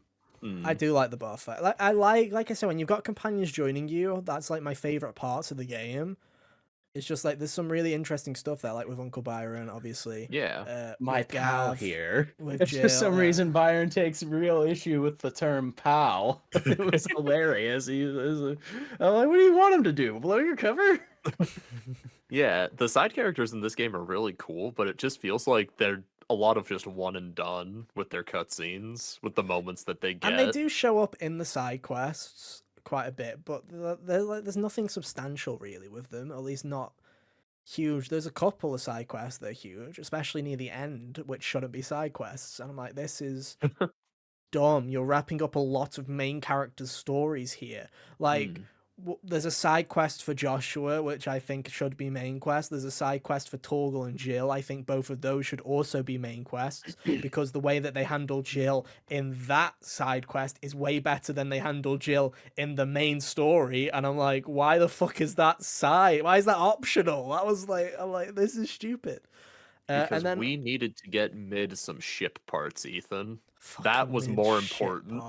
I do like the bar fight. Like I said, when you've got companions joining you, that's like my favorite parts of the game. It's just like there's some really interesting stuff there, like with Uncle Byron, obviously. Yeah. My pal Gav, here. with Jill, For some reason, Byron takes real issue with the term pal. It was hilarious. I'm like, what do you want him to do? Blow your cover? Yeah, the side characters in this game are really cool, but it just feels like they're a lot of just one and done with their cutscenes, with the moments that they get. And they do show up in the side quests quite a bit, but there's nothing substantial really with them, at least not huge. There's a couple of side quests that are huge, especially near the end, which shouldn't be side quests. And I'm like, this is dumb. You're wrapping up a lot of main characters' stories here. Like, there's a side quest for Joshua, which I think should be main quest. There's a side quest for Torgal and Jill. I think both of those should also be main quests, because the way that they handle Jill in that side quest is way better than they handle Jill in the main story. And I'm like, why the fuck is that side? Why is that optional? I'm like, this is stupid. Because and then we needed to get mid some ship parts, Ethan. That was more important.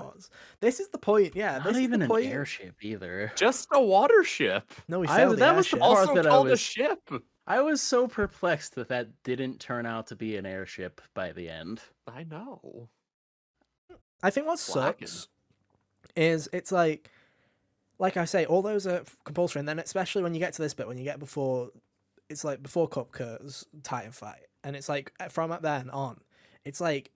This is the point, yeah. Not even an airship either. Just a water ship. No, we failed that was the part also that called a ship. I was so perplexed that didn't turn out to be an airship by the end. I know. I think what sucks is it's like I say, all those are compulsory, and then especially when you get to this bit, when you get before Cupca's Titan fight, and it's like from then on, it's like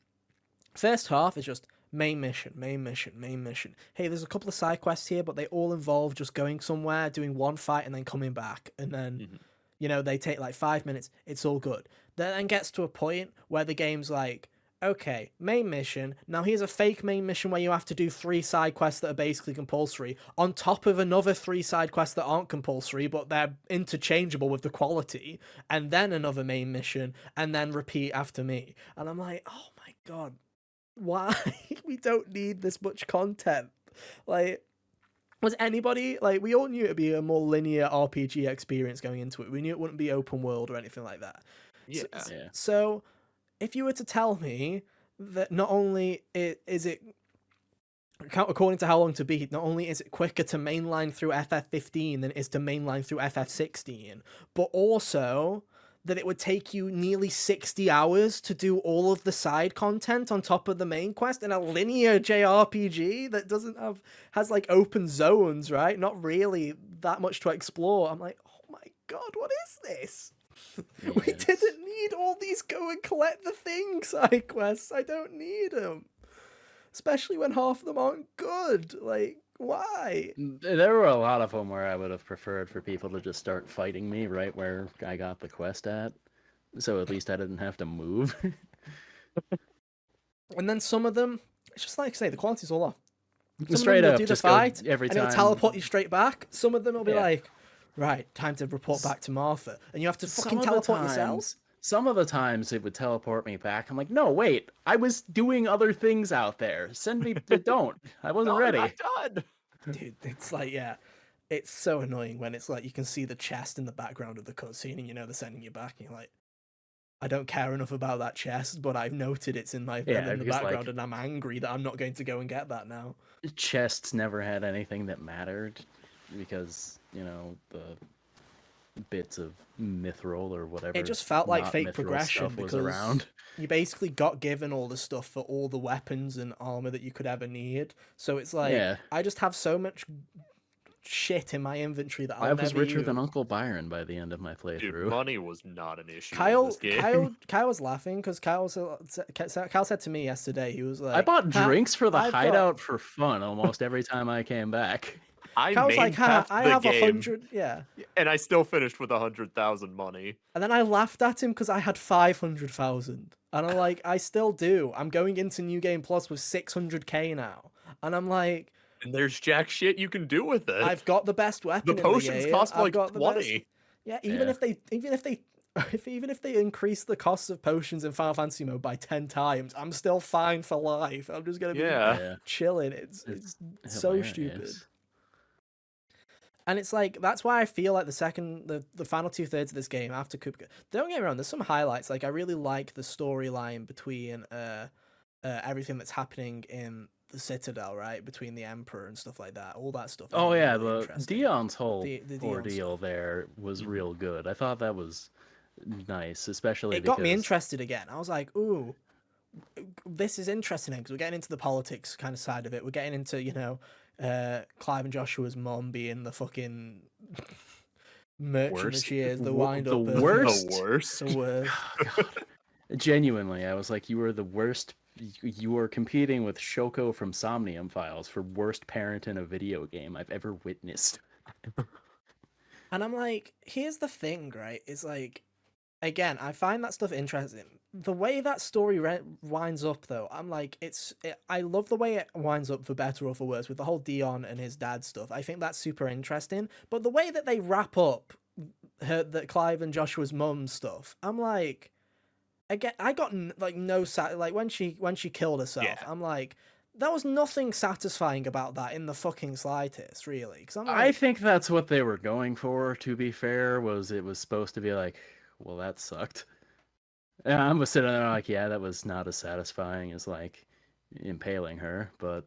first half is just main mission, main mission, main mission. Hey, there's a couple of side quests here, but they all involve just going somewhere, doing one fight, and then coming back. And then, they take like 5 minutes. It's all good. Then gets to a point where the game's like, okay, main mission. Now here's a fake main mission where you have to do 3 side quests that are basically compulsory, on top of another 3 side quests that aren't compulsory, but they're interchangeable with the quality, and then another main mission, and then repeat after me. And I'm like, oh my god, why? We don't need this much content. Like, was anybody, like, we all knew it'd be a more linear RPG experience going into it. We knew it wouldn't be open world or anything like that. Yeah. So if you were to tell me that not only is it, according to How Long to Beat, not only is it quicker to mainline through FF15 than it is to mainline through FF16, but also that it would take you nearly 60 hours to do all of the side content on top of the main quest in a linear JRPG that has like open zones, right? Not really that much to explore. I'm like, oh my god, what is this? Yes. We didn't need all these go and collect the thing side quests. I don't need them. Especially when half of them aren't good. Like, why? There were a lot of them where I would have preferred for people to just start fighting me right where I got the quest at. So at least I didn't have to move. And then some of them, it's just like I say, the quality's all off. Some straight up, do the just fight, every and time. it'll teleport you straight back. Some of them will be like, right, time to report back to Martha. And you have to fucking teleport yourself. Some of the times it would teleport me back. I'm like, no, wait, I was doing other things out there. Send me, don't. I wasn't ready. I'm done. Dude, it's like, it's so annoying when it's like you can see the chest in the background of the cutscene and they're sending you back and you're like, I don't care enough about that chest, but I've noted it's in in the background and I'm angry that I'm not going to go and get that now. Chests never had anything that mattered because, the bits of mithril or whatever. It just felt like fake progression because around. You basically got given all the stuff for all the weapons and armor that you could ever need. So it's like, I just have so much shit in my inventory that I was richer than Uncle Byron by the end of my playthrough. Dude, money was not an issue Kyle, in this game. Kyle was laughing because Kyle said to me yesterday, he was like, I bought drinks for the hideout for fun almost every time I came back. I was like, I have 100, and I still finished with 100,000 money. And then I laughed at him because I had 500,000, and I'm like, I still do. I'm going into New Game Plus with 600k now, and I'm like, and there's jack shit you can do with it. I've got the best weapon. The potions cost like 20. Yeah, even if they increase the cost of potions in Final Fantasy mode by 10 times, I'm still fine for life. I'm just gonna be chilling. It's so stupid. And it's like, that's why I feel like the final 2/3 of this game after Kupka. Don't get me wrong, there's some highlights. Like, I really like the storyline between everything that's happening in the Citadel, right? Between the Emperor and stuff like that. All that stuff. Oh, yeah, the Dion's whole ordeal there was real good. I thought that was nice, especially because... It got me interested again. I was like, ooh, this is interesting, because we're getting into the politics kind of side of it. We're getting into, Clive and Joshua's mom being the fucking merchant that she is, the wind-up. The worst. The worst. God. Genuinely, I was like, you were the worst. You were competing with Shoko from Somnium Files for worst parent in a video game I've ever witnessed. And I'm like, here's the thing, right? It's like, again, I find that stuff interesting. The way that story winds up, though, I'm like, I love the way it winds up, for better or for worse, with the whole Dion and his dad stuff. I think that's super interesting. But the way that they wrap up that Clive and Joshua's mum stuff, I'm like, again, I got like no like when she killed herself. Yeah. I'm like, there was nothing satisfying about that in the fucking slightest, really. Because I think that's what they were going for. To be fair, it was supposed to be like, well, that sucked. And I'm sitting there like, yeah, that was not as satisfying as like impaling her, but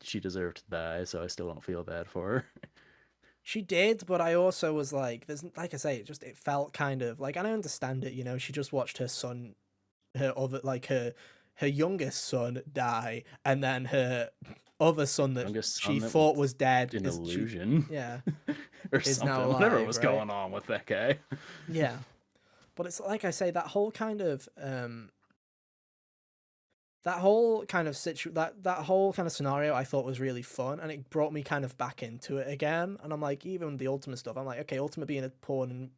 she deserved to die, so I still don't feel bad for her. She did, but I also was like, there's, like I say, it felt kind of like, and I understand it, she just watched her son, her youngest son die, and then her other son that she thought was dead. An illusion. Or is something. Now alive, whatever was right? going on with that guy. Yeah. But it's like I say, that whole kind of that whole kind of that whole kind of scenario I thought was really fun, and it brought me kind of back into it again. And I'm like, even the Ultimate stuff, I'm like, okay, Ultimate being a pawn, and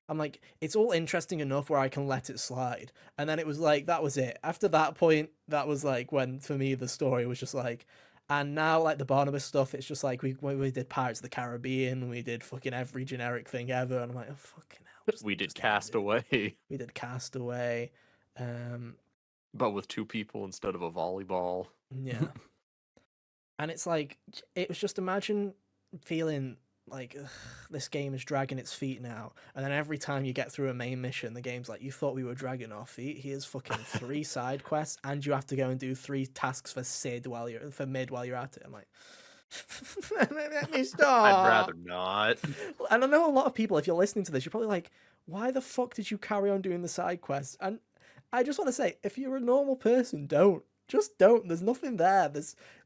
I'm like, it's all interesting enough where I can let it slide. And then it was like, that was it. After that point, that was like when, for me, the story was just like, and now like the Barnabas stuff, it's just like we did Pirates of the Caribbean, we did fucking every generic thing ever, and I'm like, oh fucking hell. We did Castaway. We did Castaway. But with 2 people instead of a volleyball. Yeah. And it's like, it was just, imagine feeling like, ugh, this game is dragging its feet now, and then every time you get through a main mission, the game's like, you thought we were dragging our feet? Here's fucking 3 side quests, and you have to go and do 3 tasks for Sid while you're at it. I'm like, let me stop. I'd rather not. And I know a lot of people, if you're listening to this, you're probably like, why the fuck did you carry on doing the side quests? And I just want to say, if you're a normal person, don't. Just don't. There's nothing there.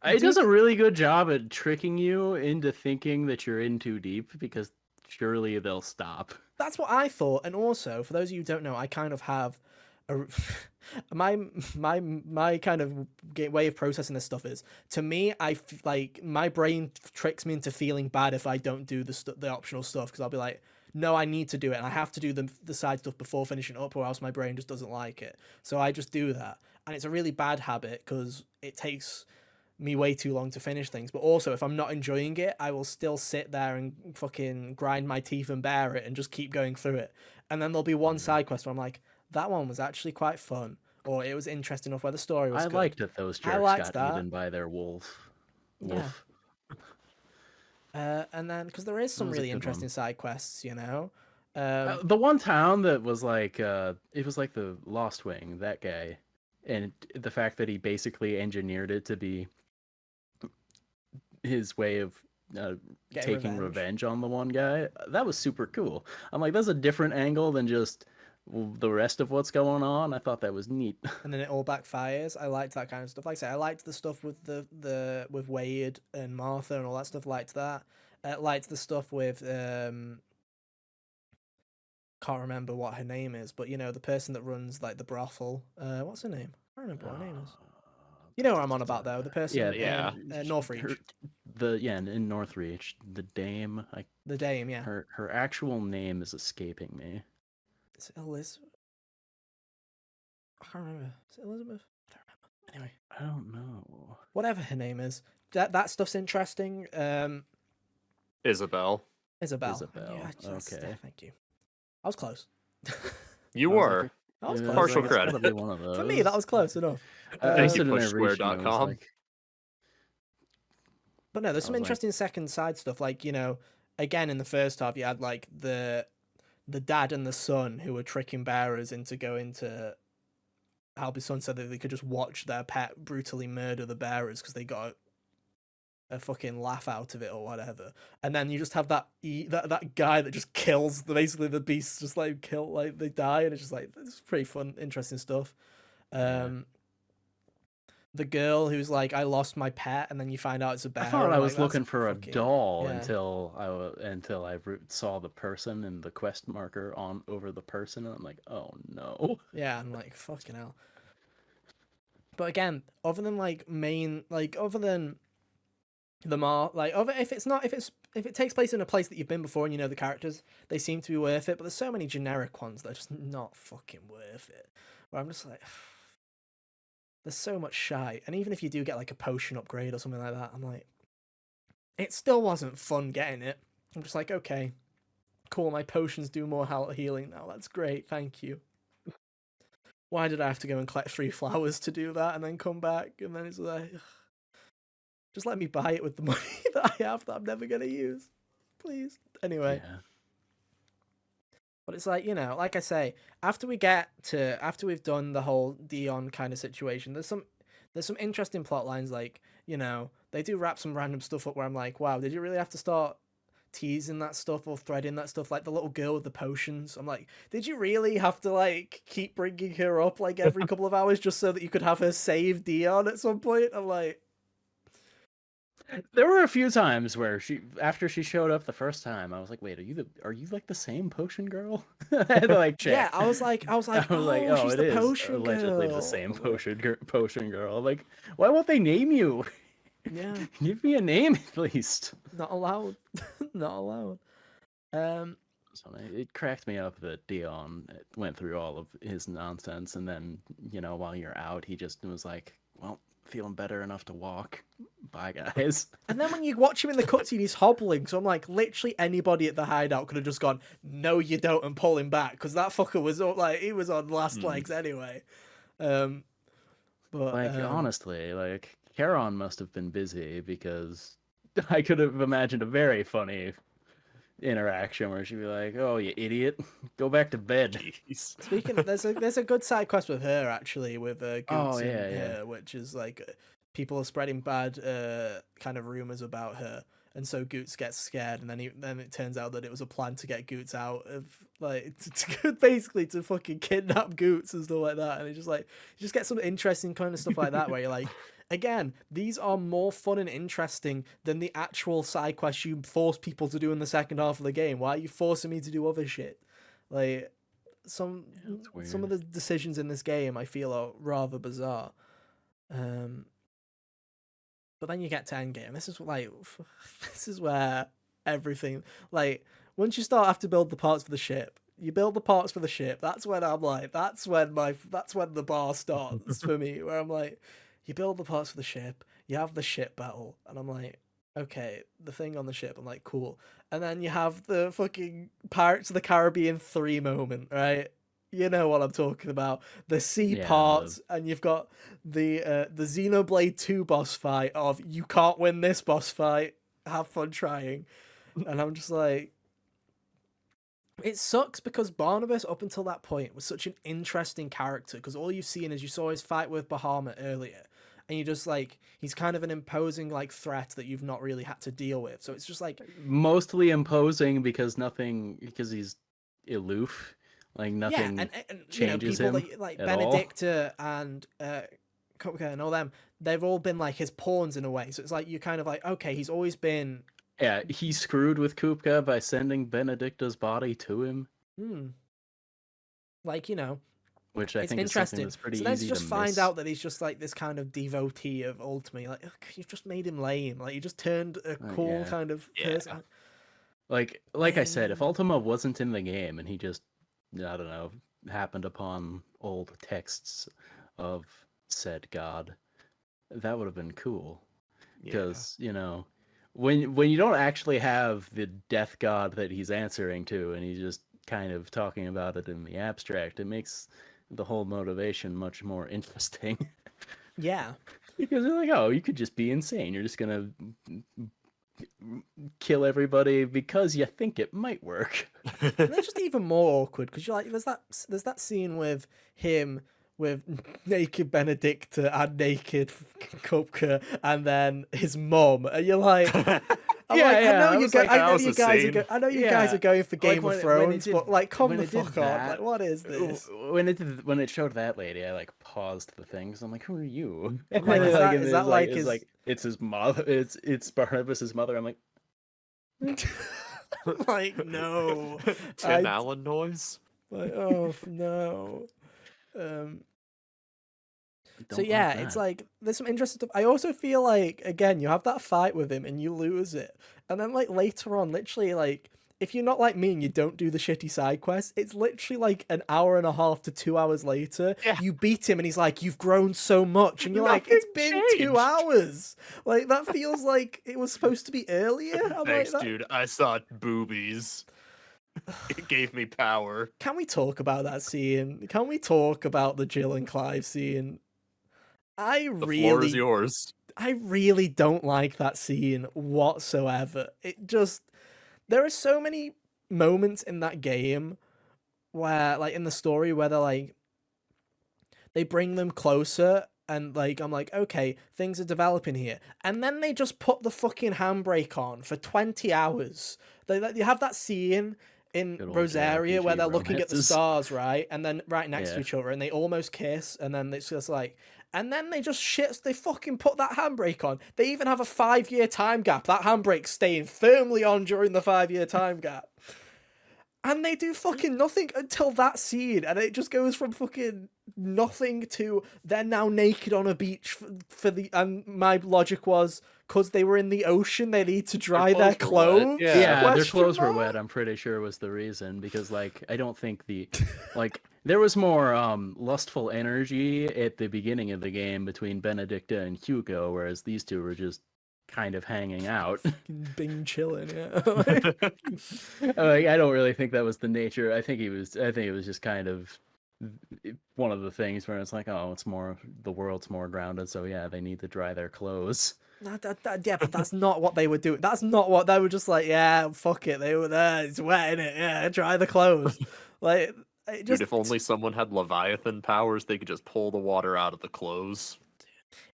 It does a really good job at tricking you into thinking that you're in too deep, because surely they'll stop. That's what I thought. And also, for those of you who don't know, I kind of have my kind of way of processing this stuff is, to me, like, my brain tricks me into feeling bad if I don't do the optional stuff, because I'll be like, no, I need to do it, and I have to do the side stuff before finishing up, or else my brain just doesn't like it. So I just do that, and it's a really bad habit because it takes me way too long to finish things. But also, if I'm not enjoying it, I will still sit there and fucking grind my teeth and bear it and just keep going through it. And then there'll be one side quest where I'm like, that one was actually quite fun, or it was interesting enough where the story was good. I liked that those jerks got eaten by their wolf. Yeah. And then, because there is some really interesting side quests, you know. The one town that was like, it was like the Lost Wing, that guy, and the fact that he basically engineered it to be his way of taking revenge on the one guy, that was super cool. I'm like, that's a different angle than just the rest of what's going on. I thought that was neat. And then it all backfires. I liked that kind of stuff. Like I say, I liked the stuff with with Wade and Martha and all that stuff. Liked that. Liked the stuff with can't remember what her name is, but you know, the person that runs like the brothel. What's her name? I don't remember what her name is. You know what I'm on about, though. The person in Northreach. In Northreach, the dame. The dame, yeah. Her actual name is escaping me. Is it Elizabeth? I can't remember. Is it Elizabeth? I don't remember. Anyway. I don't know. Whatever her name is. That stuff's interesting. Isabel. Isabel. Yeah, okay. Thank you. I was close. You were. I was close. Partial credit. Be one of those. For me, that was close enough. Thank you, pushsquare.com. But no, there's some interesting second side stuff. Like, you know, again, in the first half, you had like the dad and the son who were tricking bearers into going to help his son so that they could just watch their pet brutally murder the bearers because they got a fucking laugh out of it or whatever. And then you just have that guy that just kills basically the beasts, just like they die, and it's just like, it's pretty fun, interesting stuff. The girl who's like, I lost my pet, and then you find out it's a bear. I thought I was looking for a doll until I saw the person and the quest marker on over the person, and I'm like, oh no. Yeah, I'm like, fucking hell. But again, other than like other than if it takes place in a place that you've been before and you know the characters, they seem to be worth it. But there's so many generic ones that are just not fucking worth it. Where I'm just like, there's so much shite. And even if you do get like a potion upgrade or something like that, I'm like, it still wasn't fun getting it. I'm just like, okay, cool, my potions do more health healing now. That's great, thank you. Why did I have to go and collect 3 flowers to do that and then come back? And then it's like, ugh. Just let me buy it with the money that I have that I'm never going to use. Please. Anyway. Yeah. But it's like, you know, like I say, after we've done the whole Dion kind of situation, there's some interesting plot lines. Like, you know, they do wrap some random stuff up where I'm like, wow, did you really have to start teasing that stuff or threading that stuff? Like the little girl with the potions. I'm like, did you really have to like keep bringing her up like every couple of hours just so that you could have her save Dion at some point? I'm like, There were a few times where after she showed up the first time, I was like, "Wait, are you like the same potion girl?" I had to like Yeah, check. I was like, I was like, oh, "Oh, she's it the is potion allegedly the girl. same potion girl." I'm like, why won't they name you? Yeah, Give me a name at least. not allowed. Not allowed. So it cracked me up that Dion went through all of his nonsense, and then while you're out, he just was like, "Well, feeling better enough to walk. Bye, guys." And then when you watch him in the cutscene, he's hobbling. So I'm like, literally anybody at the hideout could have just gone, "No, you don't," and pull him back because that fucker was like he was on last legs anyway. Um, but Like honestly, like Charon must have been busy because I could have imagined a very funny interaction where she'd be like, "Oh, you idiot, go back to bed." Jeez. speaking, there's a good side quest with her actually, with Oh Goots yeah, and yeah. her, which is like people are spreading bad kind of rumors about her, and so Goots gets scared, and then it turns out that it was a plan to get Goots out of like basically to fucking kidnap Goots and stuff like that, and it just like you just get some interesting kind of stuff like that where you're like. Again, these are more fun and interesting than the actual side quests you force people to do in the second half of the game. Why are you forcing me to do other shit? Like, some That's some of weird. the decisions in this game I feel are rather bizarre. Um, but then you get to endgame. This is like this is where everything like once you start have to build the parts for the ship. You build the parts for the ship. That's when I'm like that's when the bar starts for me where I'm like you build the parts for the ship, you have the ship battle and I'm like okay, the thing on the ship. I'm like cool. And then you have the fucking Pirates of the Caribbean 3 moment, right? You know what I'm talking about. The sea Yeah, parts, and you've got the Xenoblade 2 boss fight of you can't win this boss fight. Have fun trying. And I'm just like it sucks because Barnabas up until that point was such an interesting character because all you've seen is you saw his fight with Bahamut earlier and you just like he's kind of an imposing like threat that you've not really had to deal with. So it's just like mostly imposing because he's aloof, like yeah, nothing and you know changes people him that like at all. Benedicta and Kopka and all them, they've all been like his pawns in a way. So it's like you're kind of like okay, he's always been Yeah, he screwed with Kupka by sending Benedicta's body to him, hmm, like you know which I it's think is something interesting. that's pretty So then to easy to just find miss. out that he's just like this kind of devotee of Ultimate, like you've just made him lame. Like you just turned a cool Yeah, kind of Yeah. person. like I said, if Ultima wasn't in the game and he just, I don't know, happened upon old texts of said god, that would have been cool. Yeah. Because when you don't actually have the death god that he's answering to, and he's just kind of talking about it in the abstract, it makes the whole motivation much more interesting. Yeah, Because they're like, oh, you could just be insane. You're just gonna kill everybody because you think it might work. and then just even more awkward because you're like, there's that scene with him with naked Benedicta and naked Kupka, and then his mom, and you're like. I'm Yeah, like, yeah. I was like, I know was you the guys are scene. I know you guys yeah, are going for like Game of Thrones, but like, come when the it did fuck on! Like, that, what is this? when it showed that lady, I like paused the things. I'm like, who are you? And I'm like, then like, and is that like it's his? like it's his mother. It's Barnabas's mother. I'm like, Like no, Tim I Allen noise. like oh no. Um, so don't like yeah, it's that. like there's some interesting stuff. I also feel like again, you have that fight with him and you lose it, and then like later on, literally like if you're not like me and you don't do the shitty side quest, it's literally like an hour and a half to 2 hours later, Yeah. you beat him and he's like, "You've grown so much," and you're like, "It's Nothing been 2 hours." Like that feels like it was supposed to be earlier. I'm like Thanks, that. dude. I saw boobies. It gave me power. Can we talk about that scene? Can we talk about the Jill and Clive scene? I The floor is really yours. I really don't like that scene whatsoever. It just there are so many moments in that game where like in the story where they bring them closer and like I'm like, okay, things are developing here. And then they just put the fucking handbrake on for 20 hours. They have that scene in Good old Rosaria where JRPG they're looking at the romances. stars, right? And then right next to Yeah. each other, and they almost kiss, and then it's just like, and then they just they fucking put that handbrake on. They even have a 5-year time gap. That handbrake's staying firmly on during the 5-year time gap. And they do fucking nothing until that scene, and it just goes from fucking nothing to they're now naked on a beach for the. And my logic was because they were in the ocean, they need to dry their clothes. Yeah, their clothes were wet. I'm pretty sure was the reason because like I don't think there was more lustful energy at the beginning of the game between Benedicta and Hugo, whereas these two were just kind of hanging out. Bing chilling, yeah. Like, I don't really think that was the nature. I think it was just kind of one of the things where it's like, oh, it's more the world's more grounded, so yeah, they need to dry their clothes. Yeah, but that's not what they were doing. That's not what they were just like. Yeah, fuck it. They were there. It's wet in it. Yeah, dry the clothes. Like, dude, if only someone had Leviathan powers, they could just pull the water out of the clothes.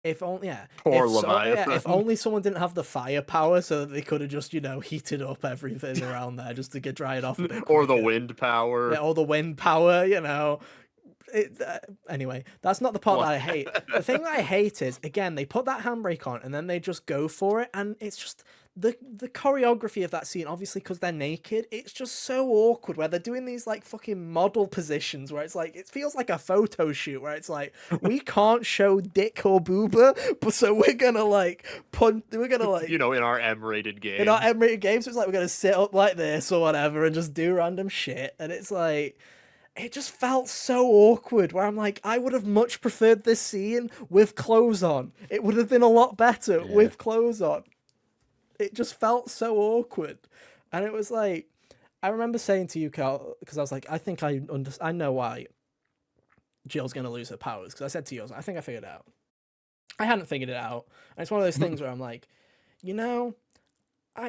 If only, yeah. Poor Leviathan. Yeah, if only someone didn't have the firepower, so that they could have just, heated up everything around there just to get dry it off a bit. Or the wind power. Yeah, or the wind power. Anyway, that's not the part that I hate. The thing that I hate is, again, they put that handbrake on and then they just go for it, and it's just the choreography of that scene, obviously because they're naked, it's just so awkward where they're doing these like fucking model positions where it's like, it feels like a photo shoot where it's like, we can't show dick or booba, but so we're gonna like in our M-rated game. In our M-rated games, it's like we're gonna sit up like this or whatever and just do random shit, and it's like, it just felt so awkward where I'm like, I would have much preferred this scene with clothes on. It would have been a lot better with clothes on. It just felt so awkward. And it was like, I remember saying to you, Carl, because I was like, I think I know why Jill's going to lose her powers. Because I said to you, I think I figured it out. I hadn't figured it out. And it's one of those things where I'm like, I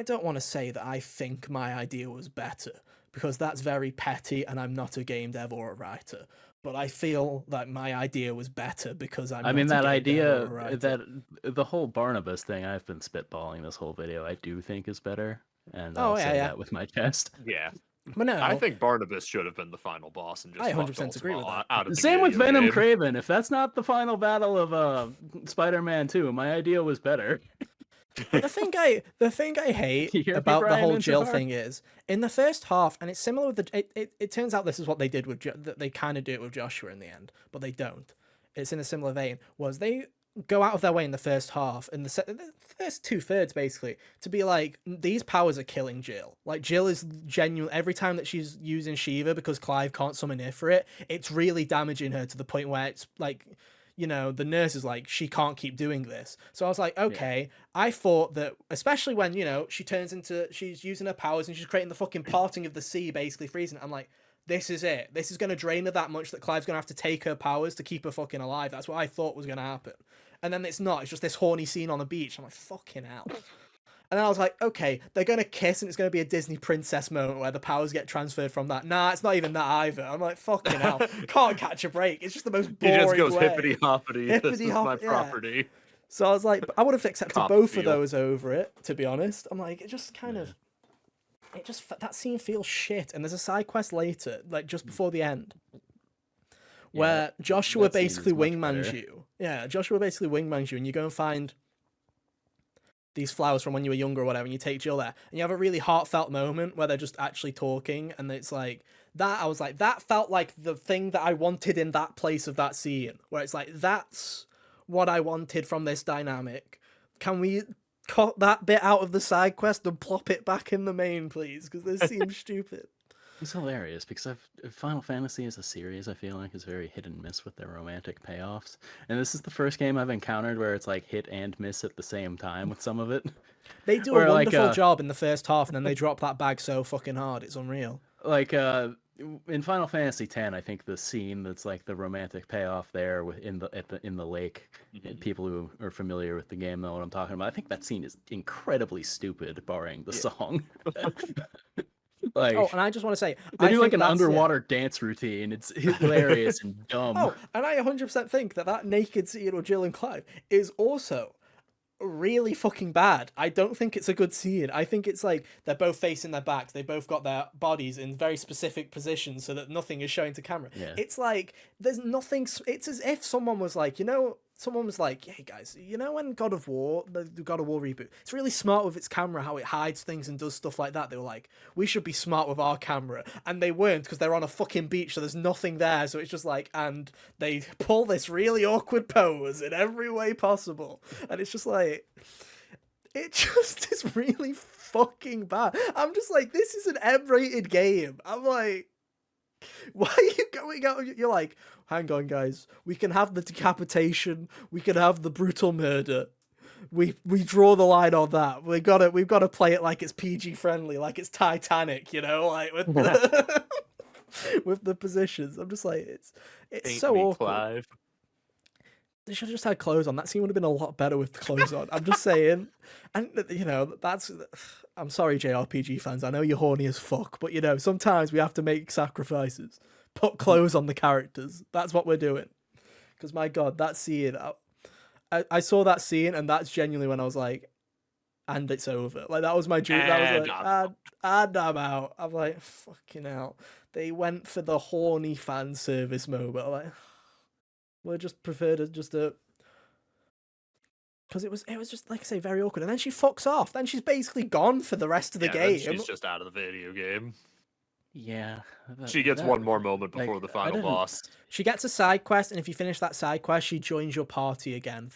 don't want to say that I think my idea was better, because that's very petty and I'm not a game dev or a writer. But I feel that my idea was better because I'm that idea, that the whole Barnabas thing I've been spitballing this whole video, I do think is better. And I'll say that with my chest. Yeah. But no, I think Barnabas should have been the final boss and just I 100% agree with that. Out of Same with Venom game. Craven. If that's not the final battle of Spider-Man 2, my idea was better. The thing I hate about the whole Jill thing is, in the first half, and it's similar with it turns out this is what they did that they kind of do it with Joshua in the end, but they don't. It's in a similar vein, was they go out of their way in the first half, in the first 2/3 basically, to be like, these powers are killing Jill. Like, Jill is genuine every time that she's using Shiva, because Clive can't summon Ifrit, it's really damaging her to the point where it's like, the nurse is like, she can't keep doing this. So I was like, okay, I thought that, especially when, she's using her powers and she's creating the fucking parting of the sea, basically freezing it. I'm like, this is it. This is going to drain her that much that Clive's going to have to take her powers to keep her fucking alive. That's what I thought was going to happen. And then it's not. It's just this horny scene on the beach. I'm like, fucking hell. And then I was like, okay, they're going to kiss and it's going to be a Disney princess moment where the powers get transferred from that. Nah, it's not even that either. I'm like, fucking hell. Can't catch a break. It's just the most boring He just goes way. Hippity-hoppity. This is my property. So I was like, I would have accepted both of those over it, to be honest. I'm like, it just kind of... that scene feels shit. And there's a side quest later, like just before the end, where Joshua basically wingmans you. Yeah, Joshua basically wingmans you, and you go and find these flowers from when you were younger or whatever, and you take Jill there, and you have a really heartfelt moment where they're just actually talking, and it's like, that, I was like, that felt like the thing that I wanted in that place of that scene, where it's like, that's what I wanted from this dynamic. Can we cut that bit out of the side quest and plop it back in the main, please? Because this seems stupid. It's hilarious because Final Fantasy as a series, I feel like, is very hit and miss with their romantic payoffs. And this is the first game I've encountered where it's like hit and miss at the same time with some of it. They do a wonderful job in the first half, and then they drop that bag so fucking hard. It's unreal. Like, in Final Fantasy X, I think the scene that's like the romantic payoff there in the lake, people who are familiar with the game know what I'm talking about. I think that scene is incredibly stupid, barring the song. Like, and I just want to say, they do like an underwater dance routine. It's hilarious and dumb. And I 100% think that naked scene of Jill and Clive is also really fucking bad. I don't think it's a good scene. I think it's like they're both facing their backs. They both got their bodies in very specific positions so that nothing is showing to camera. Yeah. It's like there's nothing. It's as if someone was like, someone was like, hey guys, when God of War, the God of War reboot, it's really smart with its camera, how it hides things and does stuff like that. They were like, we should be smart with our camera. And they weren't, because they're on a fucking beach, so there's nothing there. So it's just like, and they pull this really awkward pose in every way possible. And it's just like, it just is really fucking bad. I'm just like, this is an M-rated game. I'm like, why are you going out? You're like, hang on, guys. We can have the decapitation. We can have the brutal murder. We draw the line on that. We've got to play it like it's PG friendly, like it's Titanic, like with the with the positions. I'm just like, it's Ain't so me, awkward. Clive. They should have just had clothes on. That scene would have been a lot better with the clothes on. I'm just saying. And, that's... I'm sorry, JRPG fans. I know you're horny as fuck, but, sometimes we have to make sacrifices. Put clothes on the characters. That's what we're doing. Because, my God, that scene... I saw that scene, and that's genuinely when I was like, and it's over. Like, that was my dream. That was like, and I'm out. I'm like, fucking hell. They went for the horny fan service moment. I'm like... Well, just prefer to just because it was just like I say, very awkward. And then she fucks off. Then she's basically gone for the rest of the game. She's just out of the video game. Yeah. She gets one more moment before the final boss. She gets a side quest, and if you finish that side quest, she joins your party again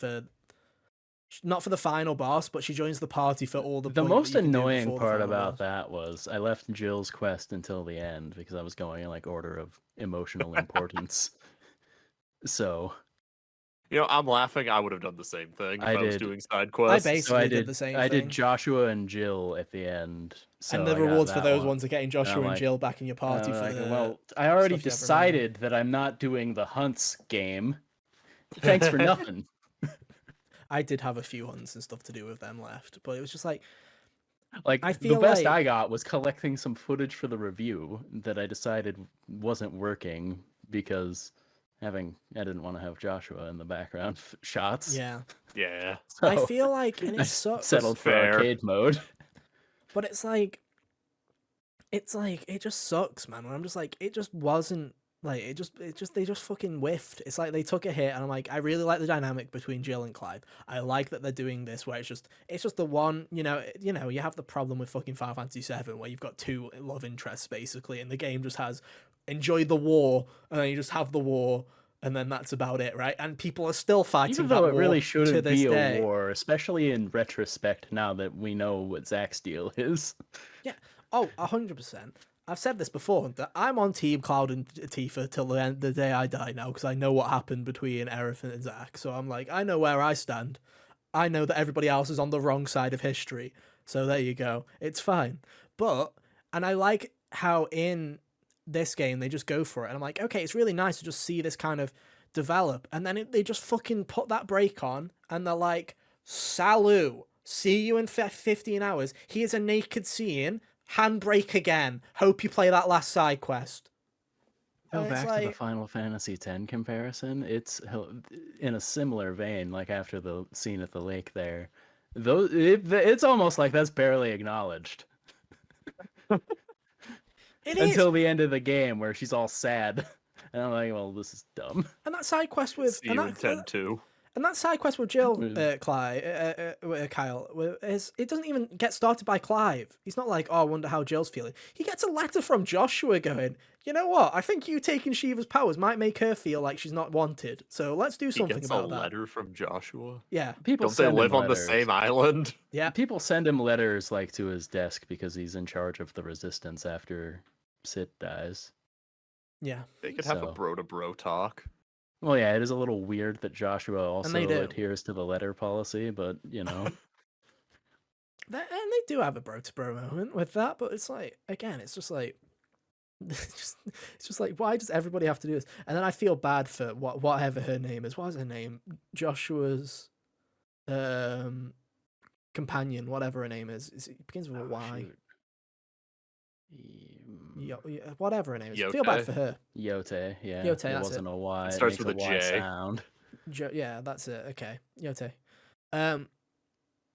not for the final boss, but she joins the party for all the. The most annoying part about that was I left Jill's quest until the end because I was going in like order of emotional importance. So, I'm laughing. I would have done the same thing if I was doing side quests. I basically did the same thing. I did Joshua and Jill at the end. So and the rewards for those ones are getting Joshua and Jill back in your party for well, I already decided that I'm not doing the hunts game. Thanks for nothing. I did have a few hunts and stuff to do with them left, but it was just like I feel the best I got was collecting some footage for the review that I decided wasn't working because I didn't want to have Joshua in the background shots. Yeah. Yeah. So I feel like, and it's so settled for arcade mode. But it's like it just sucks, man. I'm just like, it just wasn't like they just fucking whiffed. It's like they took a hit, and I'm like, I really like the dynamic between Jill and Clive. I like that they're doing this where it's just the one, you have the problem with fucking Final Fantasy VII where you've got two love interests basically, and the game just has enjoy the war, and then you just have the war, and then that's about it, right? And people are still fighting. Even though that it war really shouldn't be a day. war, especially in retrospect now that we know what Zach's deal is. Yeah. Oh, 100%. I've said this before, that I'm on Team Cloud and Tifa till the end of the day I die now, because I know what happened between Aerith and Zach. So I'm like, I know where I stand. I know that everybody else is on the wrong side of history. So there you go. It's fine. And I like how in this game they just go for it, and I'm like, okay, it's really nice to just see this kind of develop, and then they just fucking put that break on, and they're like, Salut, see you in 15 hours, here's a naked scene, handbrake again, hope you play that last side quest. Go back to the Final Fantasy X comparison. It's in a similar vein, like after the scene at the lake there, it's almost like that's barely acknowledged. Until the end of the game where she's all sad. And I'm like, well, this is dumb. And that side quest with... See you in 10-2. And that side quest with Jill, Kyle, it doesn't even get started by Clive. He's not like, oh, I wonder how Jill's feeling. He gets a letter from Joshua going, you know what? I think you taking Shiva's powers might make her feel like she's not wanted. So let's do something about that. He gets a letter from Joshua? Yeah. Don't they live on the same island? Yeah. People send him letters like to his desk because he's in charge of the resistance after Sid dies. Yeah. They could have a bro-to-bro talk. Well, yeah, it is a little weird that Joshua also adheres to the letter policy, but, And they do have a bro-to-bro moment with that, but it's like, again, it's just like, it's just like, why does everybody have to do this? And then I feel bad for whatever her name is. What is her name? Joshua's companion, whatever her name is. It begins with a Y. Whatever her name is. I feel bad for her. Yote, yeah. Yote, it wasn't a Y. It starts with a J. Sound. Yeah, that's it. Okay, Yote.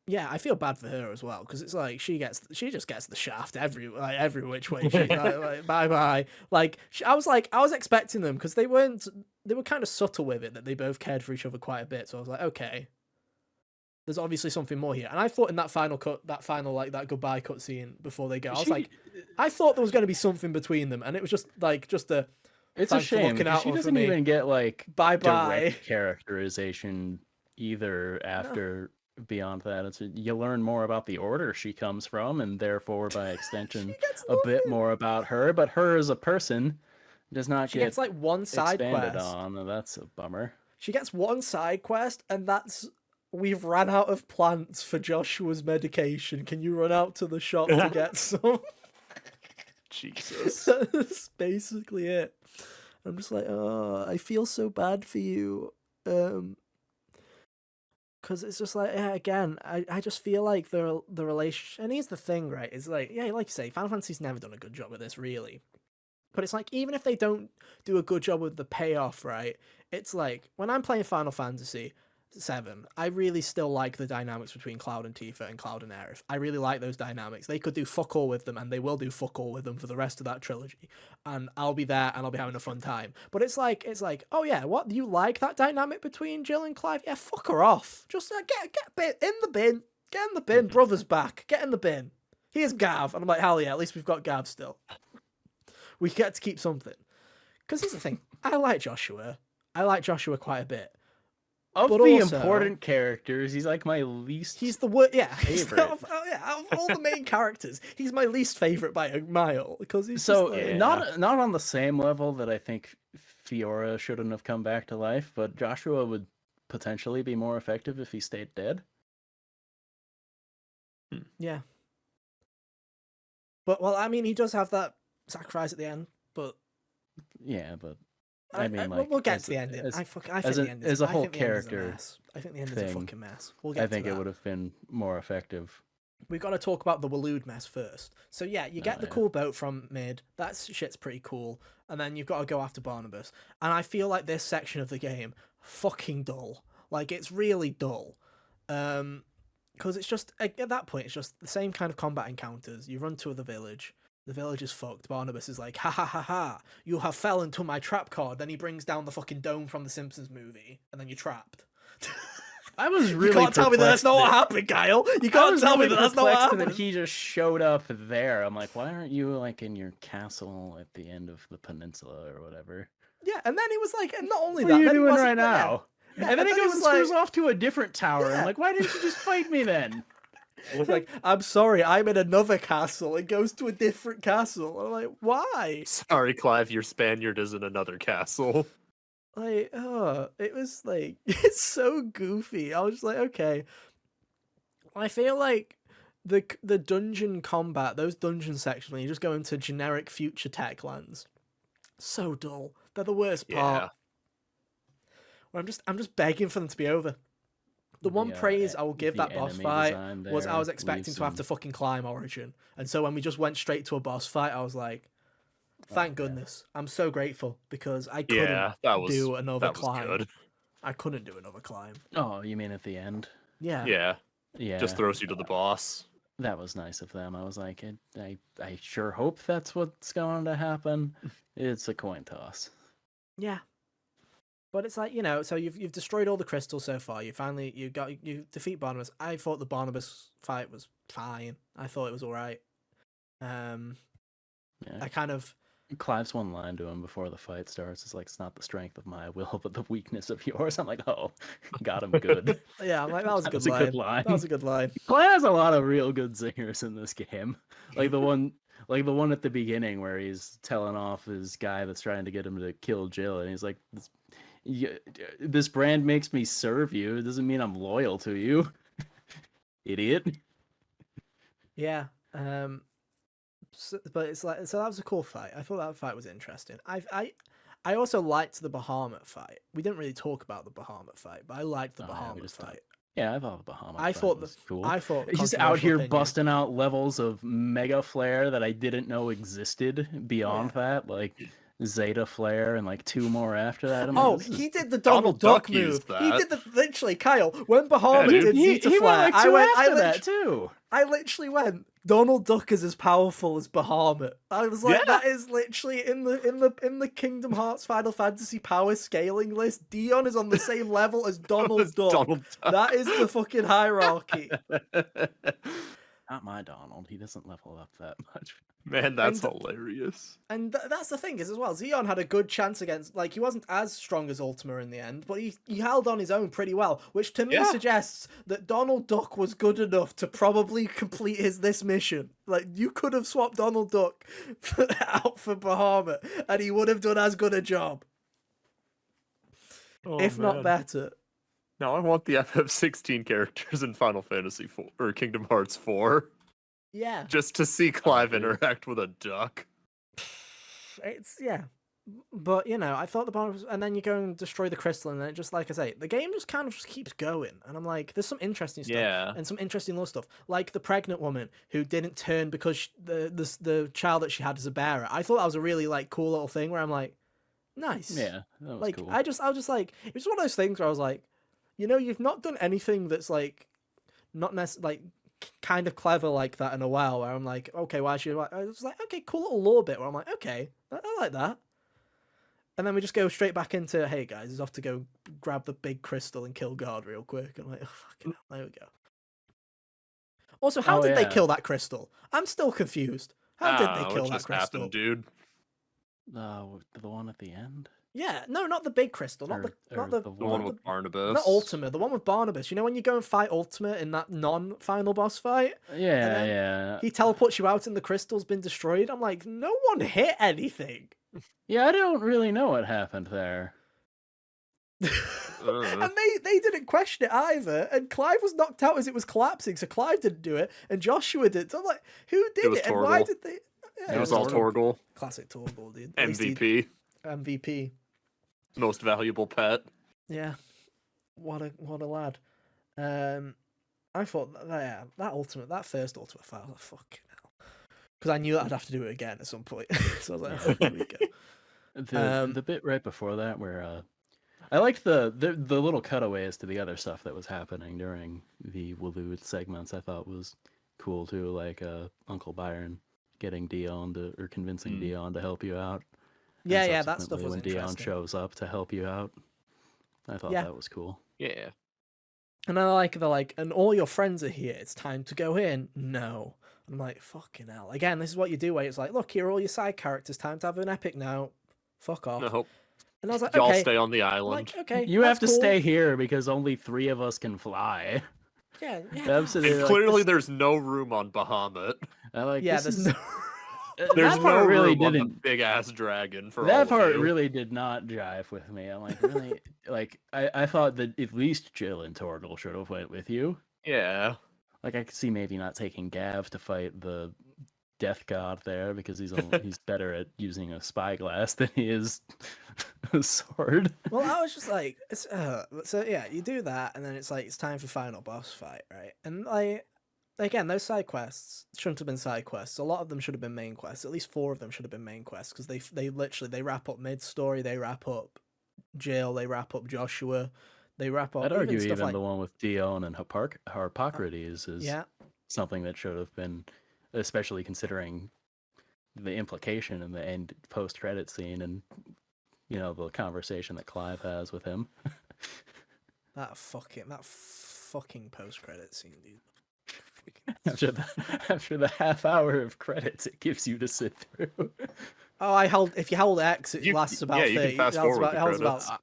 Yeah, I feel bad for her as well because it's like she just gets the shaft every which way. She's like bye bye. Like I was expecting them because they were kind of subtle with it that they both cared for each other quite a bit. So I was like, okay, there's obviously something more here. And I thought in that final like that goodbye cutscene before they go, I thought there was going to be something between them, and it was just a it's a shame because she doesn't even get like bye direct characterization either after. No. Beyond that, you learn more about the order she comes from, and therefore by extension a bit more about her, but her as a person does not she gets like one side expanded quest on, and that's a bummer. She gets one side quest, and that's we've ran out of plants for Joshua's medication. Can you run out to the shop to get some? Jesus. That's basically it. I'm just like, oh, I feel so bad for you. Because it's just like, yeah, again, I just feel like the relationship, and here's the thing, right, is like, yeah, like you say, Final Fantasy's never done a good job with this, really. But it's like, even if they don't do a good job with the payoff, right, it's like, when I'm playing Final Fantasy 7, I really still like the dynamics between Cloud and Tifa and Cloud and Aerith. I really like those dynamics. They could do fuck all with them, and they will do fuck all with them for the rest of that trilogy. And I'll be there, and I'll be having a fun time. But it's like, oh yeah, what, you like that dynamic between Jill and Clive? Yeah, fuck her off. Just get in the bin. Get in the bin. Brother's back. Get in the bin. Here's Gav. And I'm like, hell yeah, at least we've got Gav still. We get to keep something. Because here's the thing. I like Joshua quite a bit. Of the important characters, he's like my least. He's the worst. Yeah, favorite. Out of all the main characters, he's my least favorite by a mile because he's not on the same level that I think Fiora shouldn't have come back to life, but Joshua would potentially be more effective if he stayed dead. Yeah, but well, I mean, he does have that sacrifice at the end, but yeah, but. I mean, like, we'll get to the ending. I think the end is a whole character. I think the end is a fucking mess. We'll get. I think it would have been more effective. We've got to talk about the Waloed mess first. So yeah, you get the cool boat from mid. That shit's pretty cool. And then you've got to go after Barnabas. And I feel like this section of the game fucking dull. Like it's really dull. Because it's just at that point it's just the same kind of combat encounters. You run to the village. The village is fucked. Barnabas is like, ha ha ha ha, you have fell into my trap card. Then he brings down the fucking dome from the Simpsons movie, and then you're trapped. I was really. You can't tell me that that's not what happened, Kyle. You can't tell me that that's not what happened. That he just showed up there. I'm like, why aren't you like in your castle at the end of the peninsula or whatever? Yeah, and then he was like, and not only what that, are you doing right now? Yeah, and then he goes and screws off to a different tower. Yeah. I'm like, why didn't you just fight me then? It's like, I'm sorry, I'm in another castle. It goes to a different castle. I'm like, why? Sorry, Clive, your Spaniard is in another castle. Like, it was like, it's so goofy. I was just like, okay. I feel like the dungeon combat, those dungeon sections, when you just go into generic future tech lands, so dull. They're the worst part. Where I'm just begging for them to be over. The one praise I will give that boss fight was I was expecting to have to fucking climb Origin. And so when we just went straight to a boss fight, I was like, thank goodness. I'm so grateful because I couldn't do another climb. Good. I couldn't do another climb. Oh, you mean at the end? Yeah. Yeah. Just throws you to the boss. That was nice of them. I was like, I sure hope that's what's going to happen. It's a coin toss. Yeah. But it's like, so you've destroyed all the crystals so far. You defeat Barnabas. I thought the Barnabas fight was fine. I thought it was all right. I kind of Clive's one line to him before the fight starts is like, it's not the strength of my will, but the weakness of yours. I'm like, oh, got him good. Yeah, I'm like, that was a good line. That was a good line. Clive has a lot of real good singers in this game. Like the one at the beginning where he's telling off his guy that's trying to get him to kill Jill, and he's like, this brand makes me serve you. It doesn't mean I'm loyal to you. Idiot. Yeah. But it's like, so that was a cool fight. I thought that fight was interesting. I also liked the Bahamut fight. We didn't really talk about the Bahamut fight, but I liked the Bahamut fight. Yeah, I thought the Bahamut fight was cool. I thought he's out here busting out levels of mega flare that I didn't know existed beyond that. Like, Zeta Flare and like 2 more after that. I'm Oh, like, he did the Donald Donald Duck Duck used move. He that. did the literally, Kyle. When Bahamut dude. did Zeta he Flare, went like 2 after that too. I literally went, Donald Duck is as powerful as Bahamut. I was like, Yeah. that is literally in the Kingdom Hearts Final Fantasy power scaling list. Dion is on the same level as Donald Duck. Donald Duck. That is the fucking hierarchy. Not my Donald. He doesn't level up that much. Man, that's hilarious. And that's the thing is as well, Xeon had a good chance against, like, he wasn't as strong as Ultima in the end, but he held on his own pretty well, which to me suggests that Donald Duck was good enough to probably complete this mission. Like, you could have swapped Donald Duck out for Bahamut, and he would have done as good a job. If not better. Now I want the FF16 characters in Final Fantasy 4 or Kingdom Hearts 4. Yeah. Just to see Clive interact with a duck. It's, yeah. But, you know, I thought the bonus, and then you go and destroy the crystal, and then it just, like I say, the game just kind of just keeps going. And I'm like, there's some interesting stuff. And some interesting little stuff. Like the pregnant woman who didn't turn because the child that she had is a bearer. I thought that was a really, like, cool little thing where I'm like, nice. Yeah, that was like, cool. I was just like, it was one of those things where I was like, you know, you've not done anything that's, like, not necessarily, like, kind of clever like that in a while, where I'm like, okay, why should I was like, okay, cool little lore bit where I'm like, okay, I like that. And then we just go straight back into, hey guys, he's off to go grab the big crystal and kill God real quick. I'm like, oh, fucking hell, there we go. Also, how did they kill that crystal? I'm still confused. How did they kill that crystal? Happened, dude? The one at the end? Yeah, no, not the big crystal, not the one with Barnabas. Not Ultima, the one with Barnabas. You know when you go and fight Ultima in that non-final boss fight? Yeah. He teleports you out and the crystal's been destroyed. I'm like, no one hit anything. Yeah, I don't really know what happened there. And they didn't question it either. And Clive was knocked out as it was collapsing, so Clive didn't do it, and Joshua did. So I'm like, who did it? And why did they? Yeah, it was all Torgal. Classic Torgal, dude. MVP. Most valuable pet. Yeah. What a lad. I thought that first Ultimate fight, I was like, fucking hell. Because I knew that I'd have to do it again at some point. So I was like, oh, here we go. The bit right before that where I liked the little cutaways to the other stuff that was happening during the Waloot segments. I thought was cool too, like Uncle Byron getting Dion or convincing Dion to help you out. Yeah, that stuff was when interesting. Dion shows up to help you out. I thought that was cool. Yeah. And they're like, and all your friends are here. It's time to go in. No. I'm like, fucking hell. Again, this is what you do where it's like, look, here are all your side characters. Time to have an epic now. Fuck off. No. And I was like, y'all okay. stay on the island. Like, okay, you have to stay here because only 3 of us can fly. Yeah. Absolutely. And clearly there's no room on Bahamut. There's no... There's no room on the big ass dragon for that all part of you. really did not jive with me. I'm like, really? Like, I thought that at least Jill and Torgal should have went with you. Yeah. Like, I could see maybe not taking Gav to fight the Death God there because he's better at using a spyglass than he is a sword. Well, I was just like, so yeah, you do that, and then it's like it's time for final boss fight, right? And like, again, those side quests shouldn't have been side quests. A lot of them should have been main quests. At least 4 of them should have been main quests because they literally wrap up mid story, they wrap up Jill, they wrap up Joshua, they wrap up. I'd argue even like... the one with Dion and Harpocrates is something that should have been, especially considering the implication in the end post-credit scene and the conversation that Clive has with him. that fucking post-credit scene, dude. After the half hour of credits it gives you to sit through. Oh, if you hold X, it lasts about 30. You can fast forward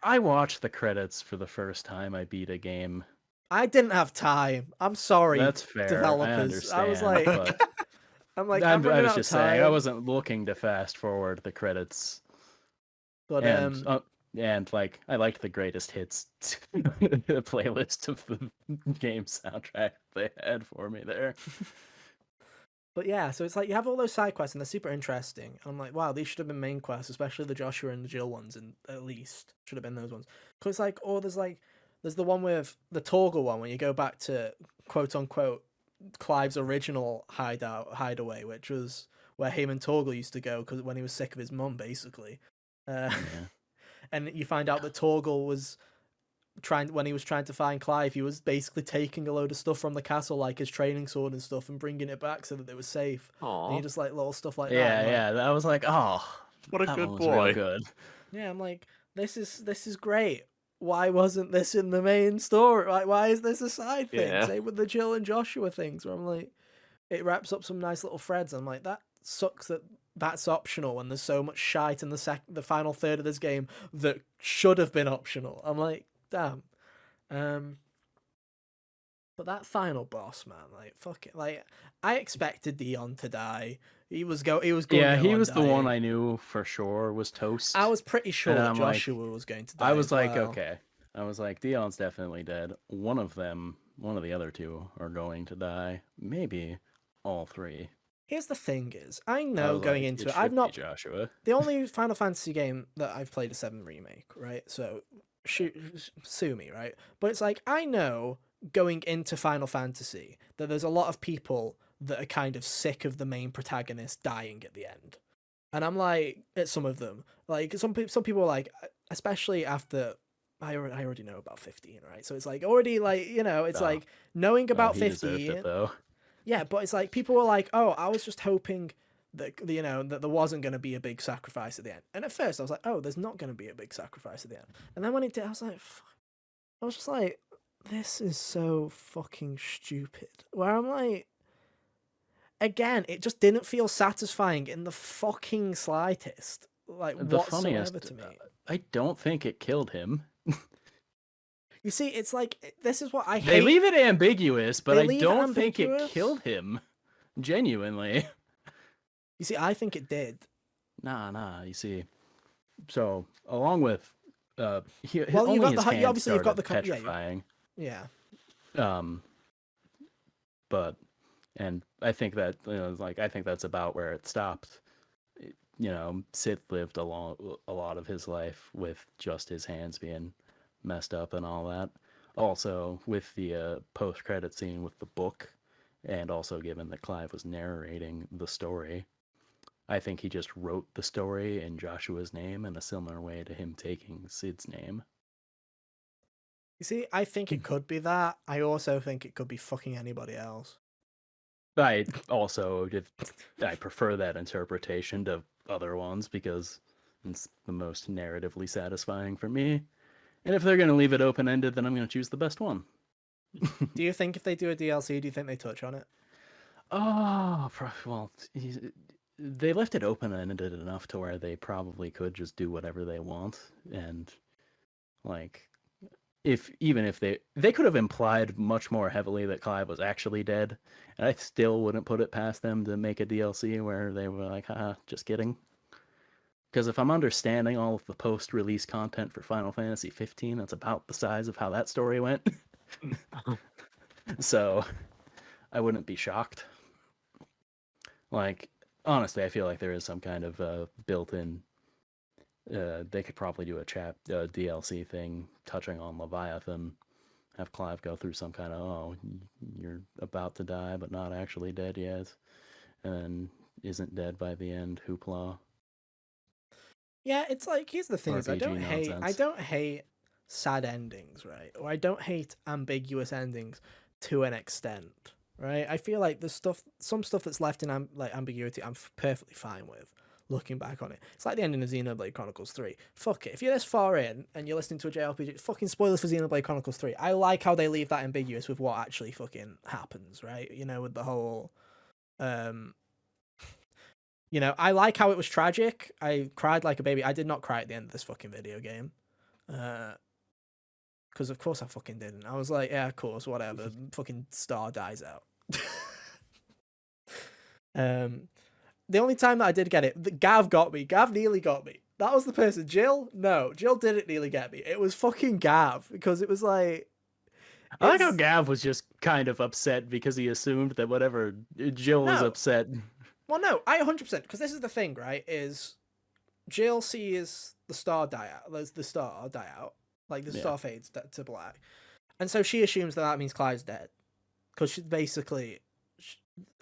I watched the credits for the first time I beat a game. I didn't have time. I'm sorry. That's fair. Developers. I was like, I was just saying, I wasn't looking to fast forward the credits. But and like, I liked the greatest hits playlist of the game soundtrack they had for me there. But yeah, so it's like you have all those side quests and they're super interesting. And I'm like, wow, these should have been main quests, especially the Joshua and the Jill ones, and at least should have been those ones. Because like, there's the one with the Torgal one when you go back to quote unquote Clive's original hideaway, which was where him and Torgal used to go because when he was sick of his mum, basically. Uh, Yeah. and you find out that Torgal was when he was trying to find Clive, he was basically taking a load of stuff from the castle, like his training sword and stuff, and bringing it back so that they were safe. And you Aw, just like little stuff like that. Yeah, And, like, yeah. That was like, oh, what a that one good was real boy. good. yeah, I'm like, this is great. Why wasn't this in the main story? Like, why is this a side thing? Yeah. Same with the Jill and Joshua things, where I'm like, it wraps up some nice little threads. I'm like, that sucks that that's optional when there's so much shite in the final third of this game that should have been optional. I'm like, damn. But that final boss, man, like fuck it, like I expected Dion to die. He was going to Yeah, go he on was the one dying. I knew for sure was I toast. was pretty And sure then that I'm like, Joshua was going to I die was as like, well. okay. I was like, Dion's definitely dead. One of the other two are going to die. Maybe all three. Here's the thing: is I I know was going like, into it it, I've should be not Joshua. the only Final Fantasy game that I've played a 7 remake, right? So sue me, right? But it's like I know going into Final Fantasy that there's a lot of people that are kind of sick of the main protagonist dying at the end. And I'm like, at some of them, like some people are like, especially after I already know about 15, right? So it's like already like it's Oh, like knowing oh, about he deserved it 15. though. Yeah, but it's like people were like, oh, I was just hoping that that there wasn't going to be a big sacrifice at the end. And at first I was like, oh, there's not going to be a big sacrifice at the end. And then when it did, I was like, fuck. I was just like, this is so fucking stupid. Where I'm like, again, it just didn't feel satisfying in the fucking slightest, like The whatsoever funniest, to me. I don't think it killed him. You see, it's like this is what I They hate. leave it ambiguous, but They I leave it don't think it ambiguous. killed him. Genuinely. You see, I think it did. Nah, you see. So, along with Well, you only got his the hands obviously you've got started the petrifying. yeah. Um, but and I think that I think that's about where it stopped. Sid lived a lot of his life with just his hands being messed up and all that. Also, with the post-credit scene with the book, and also given that Clive was narrating the story, I think he just wrote the story in Joshua's name in a similar way to him taking Sid's name. You see, I think it could be that. I also think it could be fucking anybody else. I also I prefer that interpretation to other ones because it's the most narratively satisfying for me. And if they're going to leave it open ended, then I'm going to choose the best one. Do you think if they do a DLC, do you think they touch on it? Oh, well, they left it open ended enough to where they probably could just do whatever they want, and like even if they could have implied much more heavily that Clive was actually dead, and I still wouldn't put it past them to make a DLC where they were like, haha, just kidding. Because if I'm understanding all of the post-release content for Final Fantasy 15, that's about the size of how that story went. So I wouldn't be shocked. Like, honestly, I feel like there is some kind of built-in. They could probably do a DLC thing touching on Leviathan. Have Clive go through some kind of, oh, you're about to die, but not actually dead yet, and isn't dead by the end. Hoopla. Yeah, it's like here's the thing: is I nonsense. don't hate sad endings, right? Or I don't hate ambiguous endings to an extent, right? I feel like some stuff that's left in ambiguity, I'm perfectly fine with. Looking back on it, it's like the ending of Xenoblade Chronicles 3. Fuck it, if you're this far in and you're listening to a JRPG, fucking spoilers for Xenoblade Chronicles 3. I like how they leave that ambiguous with what actually fucking happens, right? With the whole, I like how it was tragic. I cried like a baby. I did not cry at the end of this fucking video game. Because of course I fucking didn't. I was like, yeah, of course, whatever. Fucking star dies out. The only time that I did get it, Gav got me. Gav nearly got me. That was the person. Jill? No, Jill didn't nearly get me. It was fucking Gav, because it was like... I like how Gav was just kind of upset because he assumed that whatever Jill was upset. Well, no, I 100%, because this is the thing, right, is Jill sees the star die out. There's the star die out. Like, the star fades to black. And so she assumes that means Clive's dead. Because she's basically...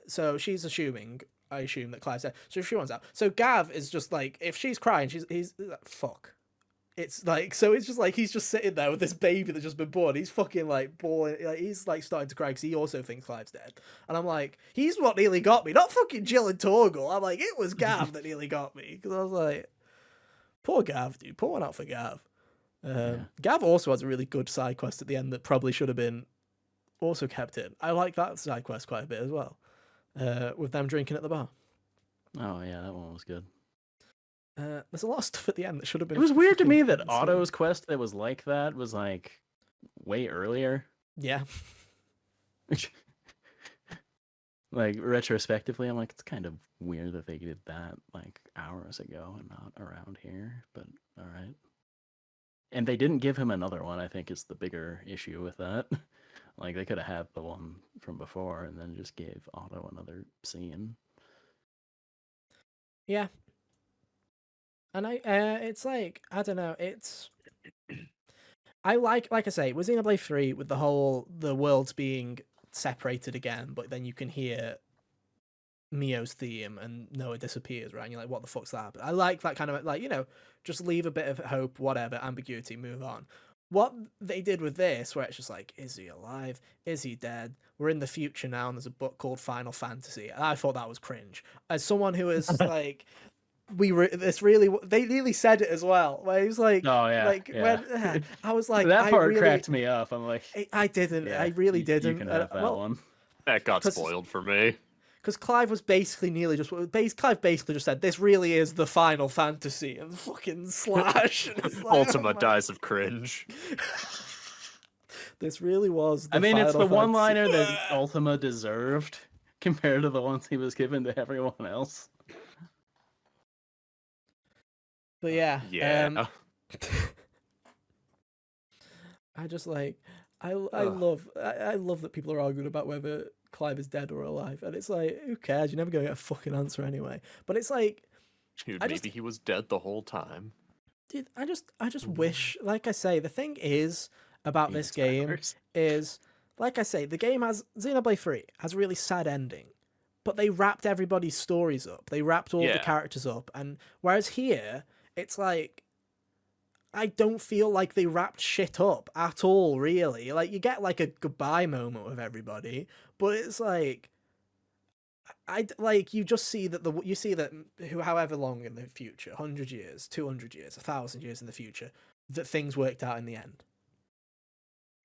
So she's assuming, I assume that Clive's dead. So she runs out. So Gav is just like, if she's crying, he's like, fuck. It's like, so it's just like he's just sitting there with this baby that's just been born. He's fucking like bawling, like he's like starting to cry because he also thinks Clive's dead. And I'm like, he's what nearly got me, not fucking Jill and Torgal. I'm like, it was Gav that nearly got me, because I was like, poor Gav, dude, pour one out for Gav. Gav also has a really good side quest at the end that probably should have been also kept in. I like that side quest quite a bit as well, with them drinking at the bar. Oh yeah, that one was good. There's a lot of stuff at the end that should have been. It was weird to me that Otto's quest that was like that was like way earlier. Yeah. Like retrospectively, I'm like, it's kind of weird that they did that like hours ago and not around here. But all right. And they didn't give him another one, I think, is the bigger issue with that. Like they could have had the one from before and then just gave Otto another scene. Yeah. And it's like, I don't know, it's... I like I say, with Xenoblade 3, with the worlds being separated again, but then you can hear Mio's theme and Noah disappears, right? And you're like, what the fuck's that? But I like that kind of, like, you know, just leave a bit of hope, whatever, ambiguity, move on. What they did with this, where it's just like, is he alive? Is he dead? We're in the future now, and there's a book called Final Fantasy. And I thought that was cringe. As someone who is like... they nearly said it as well, where he was like, oh yeah, like yeah. when I was like, that part cracked me up. I'm like, I didn't, I really didn't. You can have that one. That got spoiled for me. Because Clive was basically Clive basically just said, this really is the Final Fantasy, and fucking slash. And it's like, Ultima dies of cringe. This really was the I mean, Final it's the Fantasy. one-liner that Ultima deserved compared to the ones he was given to everyone else. But yeah. I just like, I love that people are arguing about whether Clive is dead or alive, and it's like, who cares? You're never gonna get a fucking answer anyway. But it's like, dude, maybe he was dead the whole time. Dude, I just wish, like I say, the thing is about this game is, like I say, the game has, Xenoblade 3 has a really sad ending, but they wrapped everybody's stories up. They wrapped all the characters up, and whereas here, it's like, I don't feel like they wrapped shit up at all, really. Like, you get like a goodbye moment with everybody, but it's like, you just see that however long in the future, 100 years, 200 years, 1,000 years in the future, that things worked out in the end.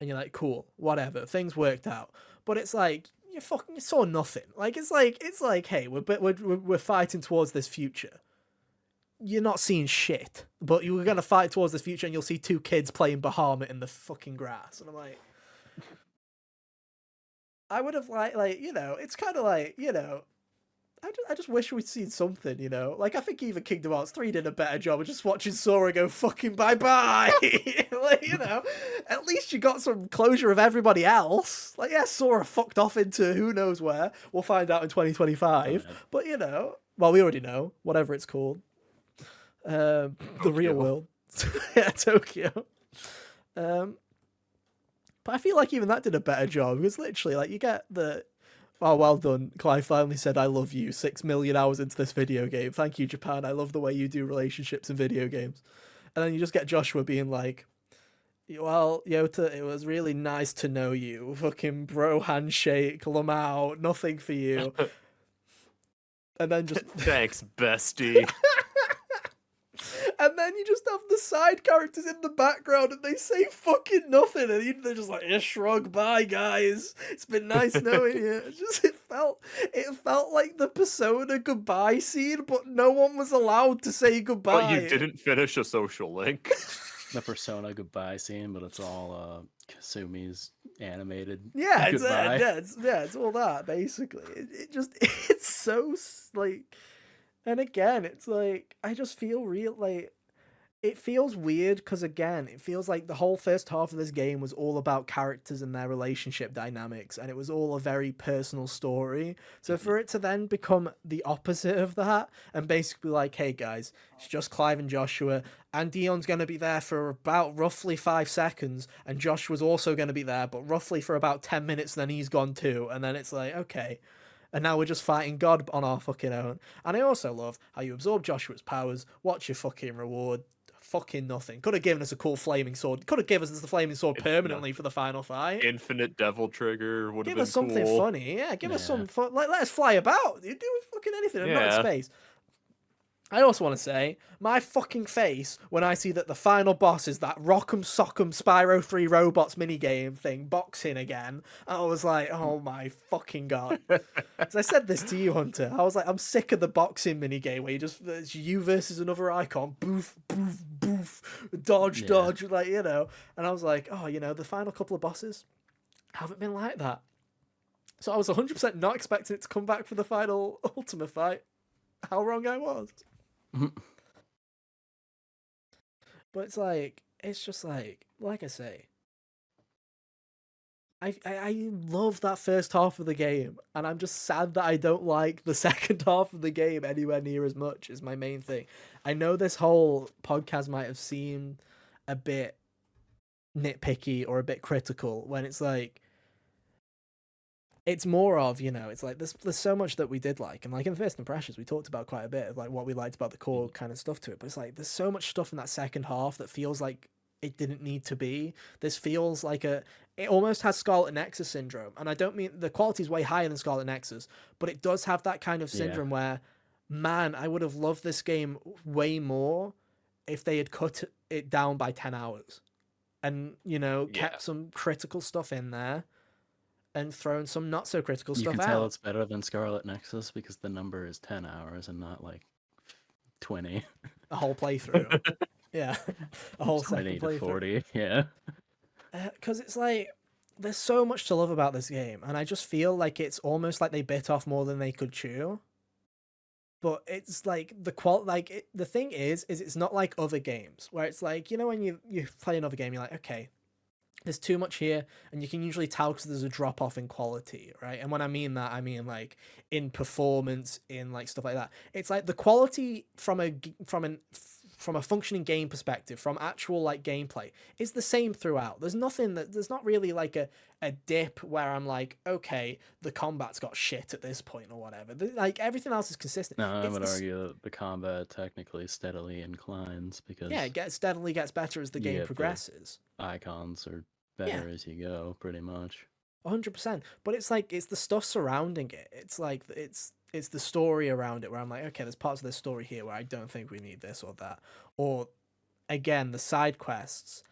And you're like, cool, whatever, things worked out. But it's like, you saw nothing. Like, it's like, hey, we're fighting towards this future. You're not seeing shit, but you were gonna fight towards this future, and you'll see two kids playing Bahamut in the fucking grass, and I'm like, I would have like, you know, it's kind of like, you know, I just wish we'd seen something, you know, like I think even Kingdom Hearts 3 did a better job of just watching Sora go fucking bye-bye. Like, you know, at least you got some closure of everybody else. Like, yeah, Sora fucked off into who knows where. We'll find out in 2025. But, you know, well, we already know, whatever it's called. The real world. Yeah, Tokyo. But I feel like even that did a better job, because literally, like, you get the, oh, well done, Clive finally said I love you 6 million hours into this video game. Thank you, Japan. I love the way you do relationships in video games. And then you just get Joshua being like, well, Yota, it was really nice to know you. Fucking bro handshake, Lamau, nothing for you. And then just... Thanks, bestie. And then you just have the side characters in the background, and they say fucking nothing, and they're just like, yeah, shrug, bye guys, it's been nice knowing you. It felt like the Persona goodbye scene, but no one was allowed to say goodbye. But you didn't finish a social link. The Persona goodbye scene, but it's all Kasumi's animated. Yeah, it's all that basically. It's so like. And again, it's like, I just feel real, like, it feels weird, because again, it feels like the whole first half of this game was all about characters and their relationship dynamics, and it was all a very personal story. So for it to then become the opposite of that, and basically like, hey guys, it's just Clive and Joshua, and Dion's going to be there for about roughly 5 seconds, and Joshua's also going to be there, but roughly for about 10 minutes, then he's gone too, and then it's like, okay. and now we're just fighting God on our fucking own. And I also love how you absorb Joshua's powers. What's your fucking reward? Fucking nothing. Could have given us a cool flaming sword. Could have given us the flaming sword permanently for the final fight. Infinite devil trigger would have Give been us something cool. funny. Yeah, give us some fun. Like, let us fly about. You do fucking anything. I'm not in space. I also want to say, my fucking face when I see that the final boss is that Rock'em Sock'em Spyro 3 Robots minigame thing, boxing again. I was like, oh my fucking god. As I said this to you, Hunter, I was like, I'm sick of the boxing minigame where it's you versus another icon, boof, boof, boof, dodge, dodge, like, you know. And I was like, oh, you know, the final couple of bosses haven't been like that. So I was 100% not expecting it to come back for the final Ultima fight. How wrong I was. But it's just like I say, I love that first half of the game, and I'm just sad that I don't like the second half of the game anywhere near as much, is my main thing. I know this whole podcast might have seemed a bit nitpicky or a bit critical when it's like, it's more of, you know, it's like there's so much that we did like, and like in First Impressions we talked about quite a bit of like what we liked about the core kind of stuff to it, but it's like there's so much stuff in that second half that feels like it didn't need to be. This feels like it almost has Scarlet Nexus syndrome, and I don't mean the quality is way higher than Scarlet Nexus, but it does have that kind of syndrome where, man, I would have loved this game way more if they had cut it down by 10 hours and, you know, kept some critical stuff in there and thrown some not so critical stuff out. You can tell it's better than Scarlet Nexus because the number is 10 hours and not like 20. A whole playthrough. Yeah. A whole 20 second playthrough. To 40, yeah. Because it's like, there's so much to love about this game, and I just feel like it's almost like they bit off more than they could chew. But it's like the thing is it's not like other games where it's like, you know, when you play another game, you're like, okay, there's too much here, and you can usually tell because there's a drop off in quality, right? And when I mean that, I mean like in performance, in like stuff like that. It's like the quality from a functioning game perspective, from actual like gameplay, is the same throughout. There's not really like a dip where I'm like, okay, the combat's got shit at this point or whatever. Like everything else is consistent. No, I would argue that the combat technically steadily inclines because it steadily gets better as the game progresses. Icons are better as you go, pretty much. 100%. But it's like, it's the stuff surrounding it. It's like, it's the story around it where I'm like, okay, there's parts of this story here where I don't think we need this or that. Or, again, the side quests,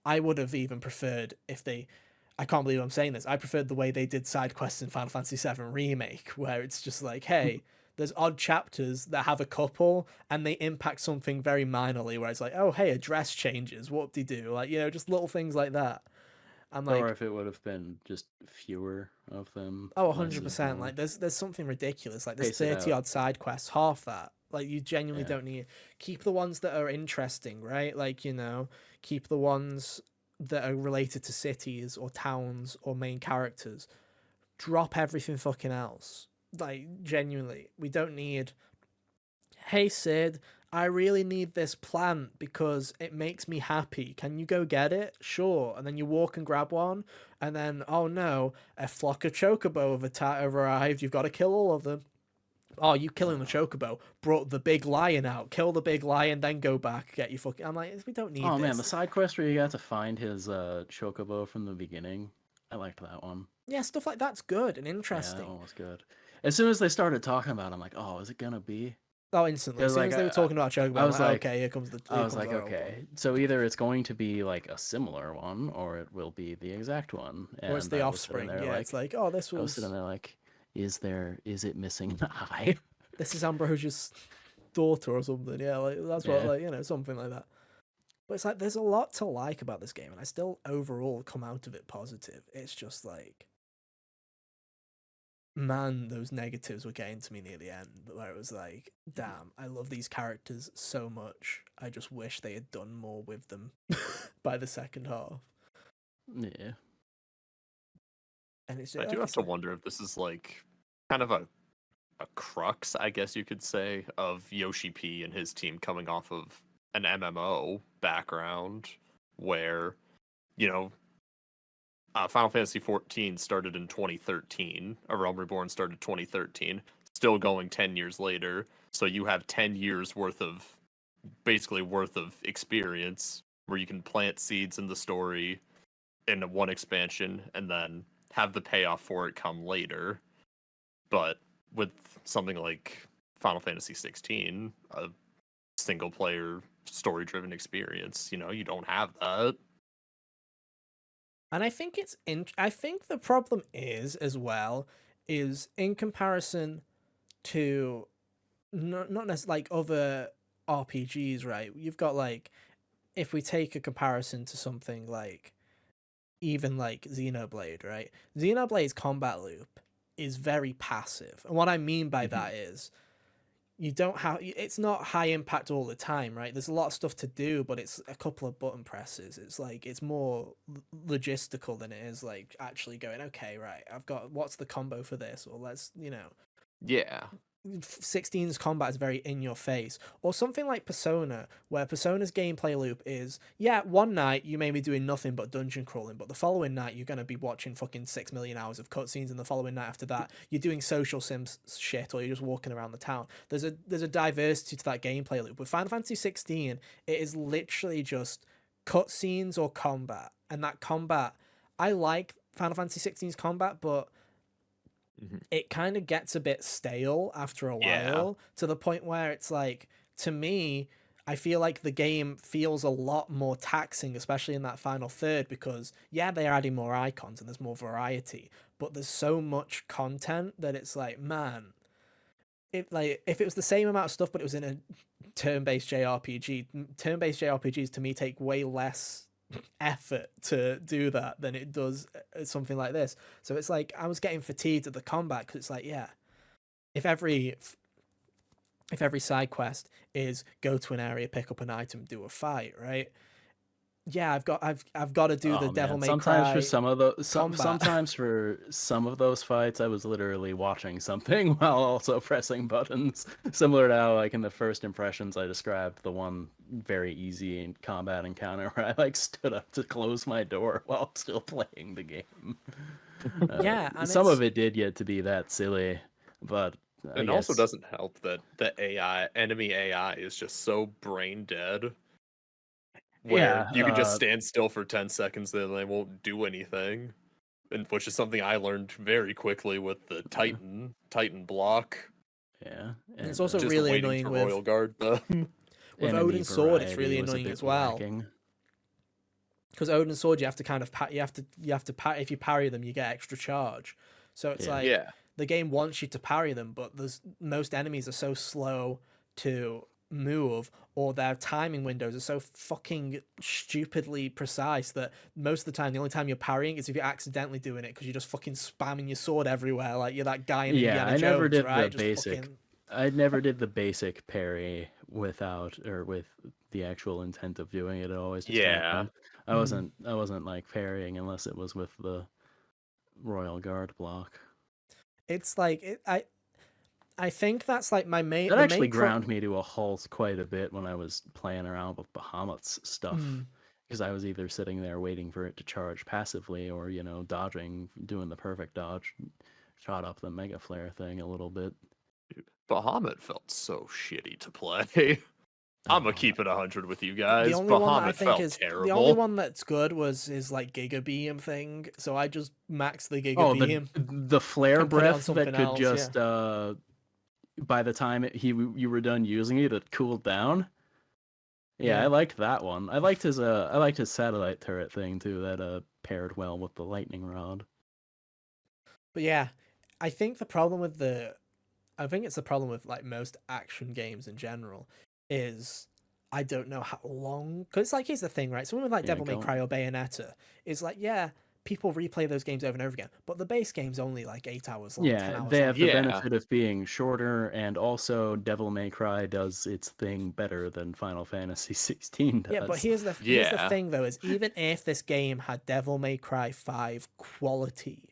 I would have even preferred if they... I can't believe I'm saying this. I preferred the way they did side quests in Final Fantasy VII Remake, where it's just like, hey... There's odd chapters that have a couple and they impact something very minorly where it's like, oh, hey, a dress changes. Whoop-de-doo. Like, you know, just little things like that. I'm like, or if it would have been just fewer of them. Oh, 100%. Like, there's something ridiculous. Like, there's 30-odd side quests, half that. Like, you genuinely don't need... Keep the ones that are interesting, right? Like, you know, keep the ones that are related to cities or towns or main characters. Drop everything fucking else. Like, genuinely, we don't need, hey Sid, I really need this plant because it makes me happy. Can you go get it? Sure. And then you walk and grab one, and then, oh no, a flock of chocobo have arrived. You've got to kill all of them. Oh, you killing the chocobo brought the big lion out. Kill the big lion, then go back, get your fucking... I'm like, we don't need this. Oh man, the side quest where you got to find his chocobo from the beginning, I liked that one. Yeah, stuff like that's good and interesting. Yeah, that one was good. As soon as they started talking about it, I'm like, oh, is it gonna be? Oh, instantly. As soon as they were talking about Chocobo, I was like, okay, here comes the... I was like, okay. So either it's going to be like a similar one, or it will be the exact one. Or it's the offspring. Yeah, it's like, oh, this was... I was sitting there like, is it missing an eye? This is Ambrosia's daughter or something. Yeah, like that's what, like, you know, something like that. But it's like, there's a lot to like about this game, and I still overall come out of it positive. It's just like... Man, those negatives were getting to me near the end, where it was like, damn, I love these characters so much. I just wish they had done more with them by the second half. Yeah. And it's I do have to wonder if this is like kind of a crux, I guess you could say, of Yoshi P and his team coming off of an MMO background where, you know, Final Fantasy 14 started in 2013. A Realm Reborn started 2013. Still going 10 years later. So you have 10 years worth of experience where you can plant seeds in the story in one expansion and then have the payoff for it come later. But with something like Final Fantasy 16, a single player story driven experience, you don't have that. And I think I think the problem is as well is in comparison to not necessarily like other RPGs, right? You've got like, if we take a comparison to something like even like Xenoblade, right? Xenoblade's combat loop is very passive. And what I mean by that is it's not high impact all the time, right? There's a lot of stuff to do, but it's a couple of button presses. It's like it's more logistical than it is like actually going, okay, right, I've got what's the combo for this, or let's Yeah. 16's combat is very in your face, or something like Persona, where Persona's gameplay loop is, yeah, one night you may be doing nothing but dungeon crawling, but the following night you're going to be watching fucking 6 million hours of cutscenes, and the following night after that you're doing social sims shit, or you're just walking around the town. There's a diversity to that gameplay loop. With Final Fantasy 16, it is literally just cutscenes or combat, and that combat, I like Final Fantasy 16's combat, but it kind of gets a bit stale after a while, to the point where it's like, to me, I feel like the game feels a lot more taxing, especially in that final third, because yeah, they're adding more icons and there's more variety, but there's so much content that it's like, man, if it was the same amount of stuff but it was in a turn-based JRPGs to me take way less effort to do that than it does something like this. So it's like I was getting fatigued at the combat, because it's like, yeah, if every side quest is go to an area, pick up an item, do a fight, right? Yeah, I've got to do the Devil May sometimes Cry for some of those combat. sometimes for some of those fights I was literally watching something while also pressing buttons, similar to how like in the first impressions I described the one very easy combat encounter where I like stood up to close my door while still playing the game. Yeah, and some of it did get to be that silly, but it also doesn't help that the enemy AI is just so brain dead, where you can just stand still for 10 seconds and they won't do anything, and which is something I learned very quickly with the Titan block. Yeah, and it's also just really waiting annoying to with Royal Guard them. with Odin's sword. It's really annoying as well, because Odin's sword, you have to kind of if you parry them you get extra charge, so it's like the game wants you to parry them, but most enemies are so slow to move, or their timing windows are so fucking stupidly precise that most of the time the only time you're parrying is if you're accidentally doing it, because you're just fucking spamming your sword everywhere like you're that guy in Indiana Jones. Never did right? the basic. I never did the basic parry with the actual intent of doing it. It always just happened. I wasn't like parrying unless it was with the Royal Guard block. It's like I think that's like my main. That actually ground me to a halt quite a bit when I was playing around with Bahamut's stuff, because I was either sitting there waiting for it to charge passively, or dodging, doing the perfect dodge, shot up the Mega Flare thing a little bit. Dude, Bahamut felt so shitty to play. I'm gonna keep it 100 with you guys. The only one that I think is terrible. The only one that's good was his like Giga Beam thing. So I just maxed the Giga Beam. The flare breath that could just by the time you were done using it, it cooled down. Yeah, I liked that one. I liked his satellite turret thing too. That paired well with the lightning rod. But yeah, I think it's the problem with like most action games in general is I don't know how long, because it's like, here's the thing, right? Something with like Devil May Cry or Bayonetta is like, yeah, people replay those games over and over again, but the base game's only like 8 hours long. 10 hours they have long. the benefit of being shorter, and also Devil May Cry does its thing better than Final Fantasy 16 does. Yeah, but here's the thing though, is even if this game had Devil May Cry 5 quality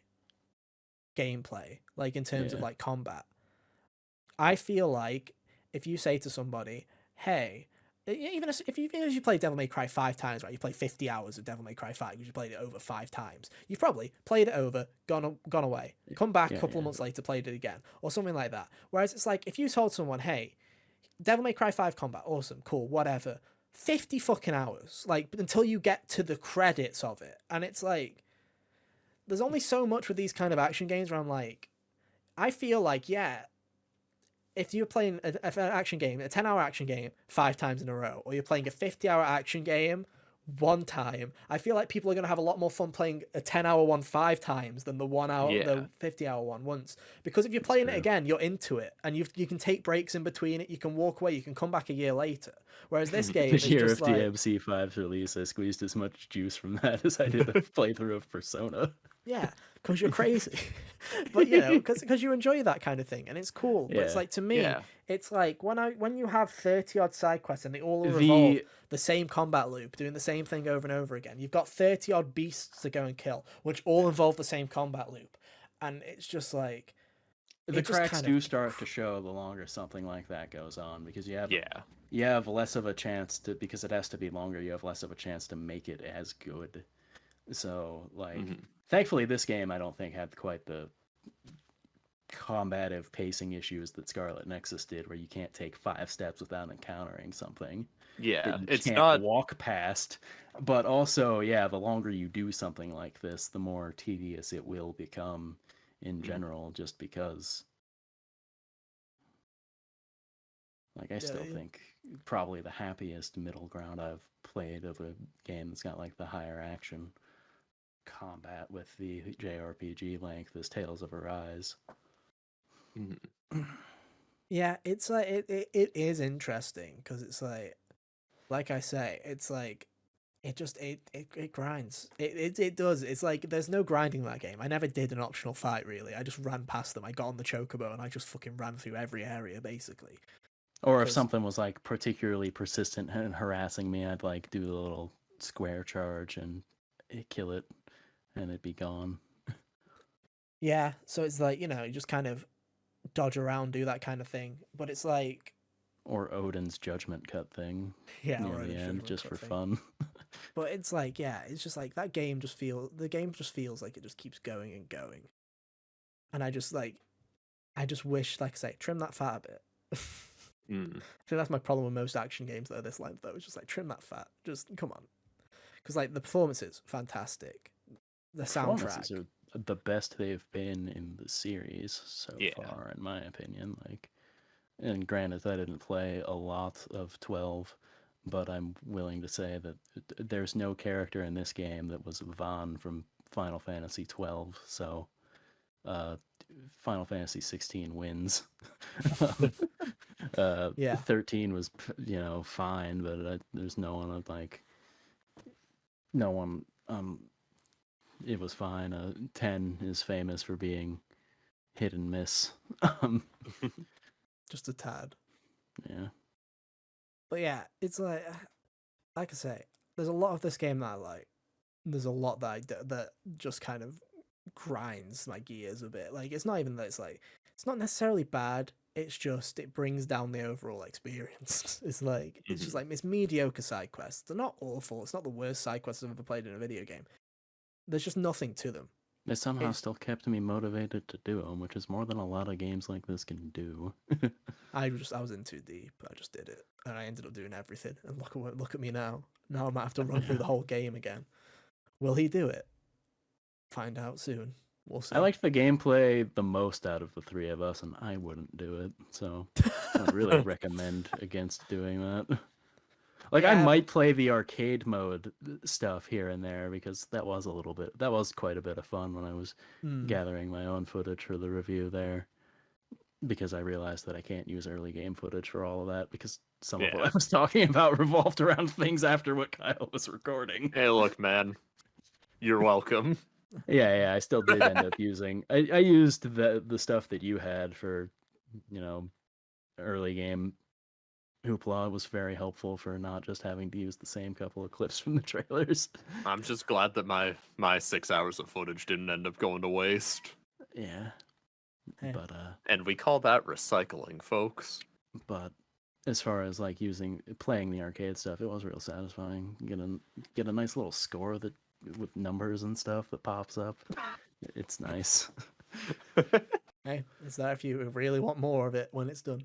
gameplay, like in terms of like combat, I feel like if you say to somebody, hey, even if you play Devil May Cry 5 times, right? You play 50 hours of Devil May Cry 5 because you played it over 5 times. You've probably played it over, gone away, come back a couple of months later, played it again, or something like that. Whereas it's like if you told someone, hey, Devil May Cry 5 combat, awesome, cool, whatever. 50 fucking hours, like, until you get to the credits of it. And it's like, there's only so much with these kind of action games where I'm like, I feel like, yeah, if you're playing an action game, a 10-hour action game 5 times in a row, or you're playing a 50-hour action game 1 time, I feel like people are going to have a lot more fun playing a 10-hour one 5 times than the 1 hour, the 50-hour one once. Because if you're playing it again, you're into it, and you can take breaks in between it. You can walk away. You can come back a year later. Whereas this game, the year of DMC5's release, I squeezed as much juice from that as I did a playthrough of Persona. Yeah, because you're crazy. But you know, because you enjoy that kind of thing, and it's cool. But it's like, to me, it's like when you have 30 odd side quests and they all revolve the same combat loop, doing the same thing over and over again. You've got 30 odd beasts to go and kill, which all involve the same combat loop, and it's just like the cracks do start to show the longer something like that goes on, because you have less of a chance to, because it has to be longer. You have less of a chance to make it as good. So like. Thankfully, this game I don't think had quite the combative pacing issues that Scarlet Nexus did, where you can't take 5 steps without encountering something. Yeah, it's can't not walk past. But also, the longer you do something like this, the more tedious it will become in general, just because. Like, I still think probably the happiest middle ground I've played of a game that's got like the higher action combat with the JRPG length is Tales of Arise. Yeah, it's like it is interesting because it's like I say, it's like it grinds. It does. It's like there's no grinding in that game. I never did an optional fight really. I just ran past them. I got on the chocobo and I just fucking ran through every area basically. Or if something was like particularly persistent and harassing me, I'd like do the little square charge and kill it. And it'd be gone. Yeah, so it's like, you know, you just kind of dodge around, do that kind of thing. But it's like... Or Odin's judgment cut thing. Yeah, near the end, just for fun. But it's like, yeah, it's just like, that game just feels... The game just feels like it just keeps going and going. And I just wish, like I say, trim that fat a bit. I think that's my problem with most action games that are this length, though. It's just like, trim that fat. Just, come on. Because, like, the performances, fantastic. The soundtrack are the best they've been in the series so far, in my opinion. Like, and granted, I didn't play a lot of 12, but I'm willing to say that there's no character in this game that was Vaughn from Final Fantasy 12. So, Final Fantasy 16 wins. 13 was, fine, but there's no one like. No one. It was fine. 10 is famous for being hit and miss. Just a tad. Yeah. But yeah, it's like I say, there's a lot of this game that I like. There's a lot that just kind of grinds my gears a bit. Like, it's not even that it's not necessarily bad. It's just, it brings down the overall experience. It's like, it's just like, it's mediocre side quests. They're not awful. It's not the worst side quests I've ever played in a video game. There's just nothing to them. They somehow still kept me motivated to do them, which is more than a lot of games like this can do. I was in too deep. I just did it, and I ended up doing everything. And look at me now. Now I might have to run through the whole game again. Will he do it? Find out soon. We'll see. I liked the gameplay the most out of the three of us, and I wouldn't do it. So I'd really recommend against doing that. Like, I might play the arcade mode stuff here and there, because that was quite a bit of fun when I was gathering my own footage for the review there. Because I realized that I can't use early game footage for all of that, because some of what I was talking about revolved around things after what Kyle was recording. Hey, look, man. You're welcome. Yeah, I still did end up using... I used the stuff that you had for, early game hoopla. Was very helpful for not just having to use the same couple of clips from the trailers. I'm just glad that my 6 hours of footage didn't end up going to waste. Yeah. Hey. But and we call that recycling, folks. But as far as like playing the arcade stuff, it was real satisfying. Get a nice little score that with numbers and stuff that pops up. It's nice. Hey, it's there if you really want more of it when it's done.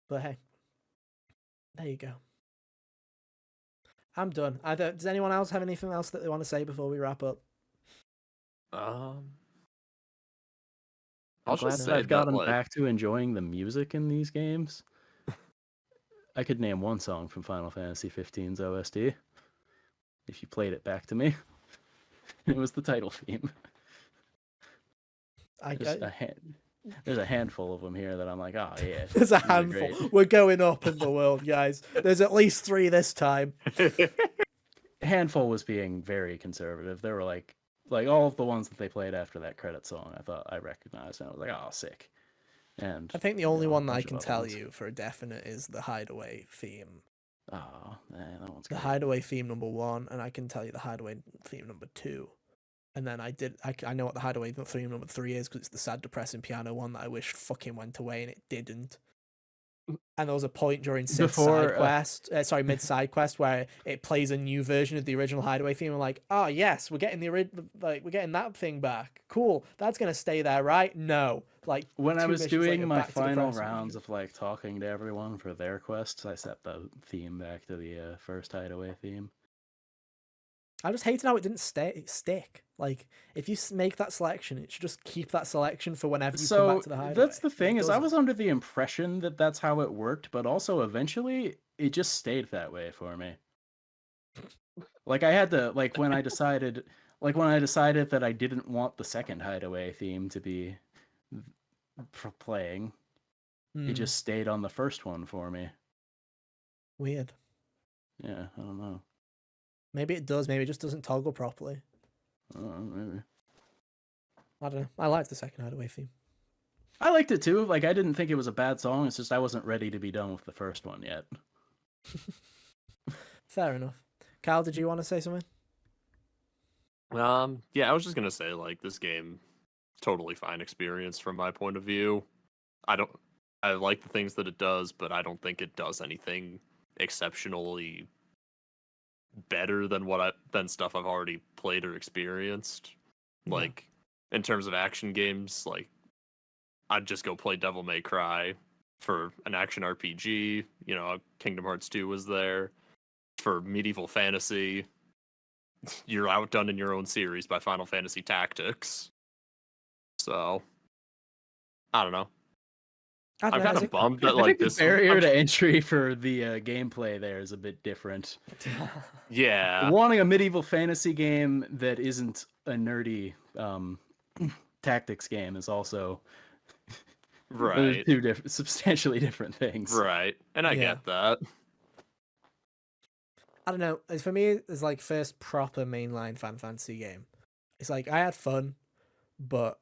But hey, there you go. I'm done. Does anyone else have anything else that they want to say before we wrap up? I'll I'm just glad say that I've gotten like, back to enjoying the music in these games. I could name one song from Final Fantasy 15's OST. If you played it back to me, it was the title theme. There's a handful of them here that I'm like, oh yeah. There's a handful. We're going up in the world, guys. There's at least 3 this time. Handful was being very conservative. There were like all of the ones that they played after that credit song, I thought I recognized, and I was like, oh, sick. And I think the only one that I can tell you for a definite is the Hideaway theme. Oh, man, that one's the Hideaway theme number 1, and I can tell you the Hideaway theme number 2. And then I know what the Hideaway theme number 3 is because it's the sad, depressing piano one that I wish fucking went away and it didn't. And there was a point during mid side quest where it plays a new version of the original Hideaway theme. I'm like, oh yes, we're getting we're getting that thing back. Cool, that's gonna stay there, right? No, like when I was doing my final rounds of like talking to everyone for their quests, I set the theme back to the first Hideaway theme. I just hated how it didn't stick. Like, if you make that selection, it should just keep that selection for whenever you come back to the Hideaway. That's the thing, is I was under the impression that that's how it worked, but also eventually it just stayed that way for me. Like I had to, when I decided that I didn't want the second Hideaway theme to be for playing, it just stayed on the first one for me. Weird. Yeah, I don't know. Maybe it does. Maybe it just doesn't toggle properly. Maybe. I don't know. I liked the second Hideaway theme. I liked it too. Like, I didn't think it was a bad song. It's just I wasn't ready to be done with the first one yet. Fair enough. Kyle, did you want to say something? Yeah, I was just gonna say, like, this game, totally fine experience from my point of view. I like the things that it does, but I don't think it does anything exceptionally better than stuff I've already played or experienced. Yeah. Like, in terms of action games, like, I'd just go play Devil May Cry for an action RPG. You know, Kingdom Hearts 2 was there. For medieval fantasy, you're outdone in your own series by Final Fantasy Tactics. So, I don't know. I'm kind of bummed that, like, the barrier to entry for the gameplay there is a bit different. Yeah. Wanting a medieval fantasy game that isn't a nerdy tactics game is also right. Two substantially different things. Right. And I get that. I don't know. For me, it's like first proper mainline Final Fantasy game. It's like I had fun, but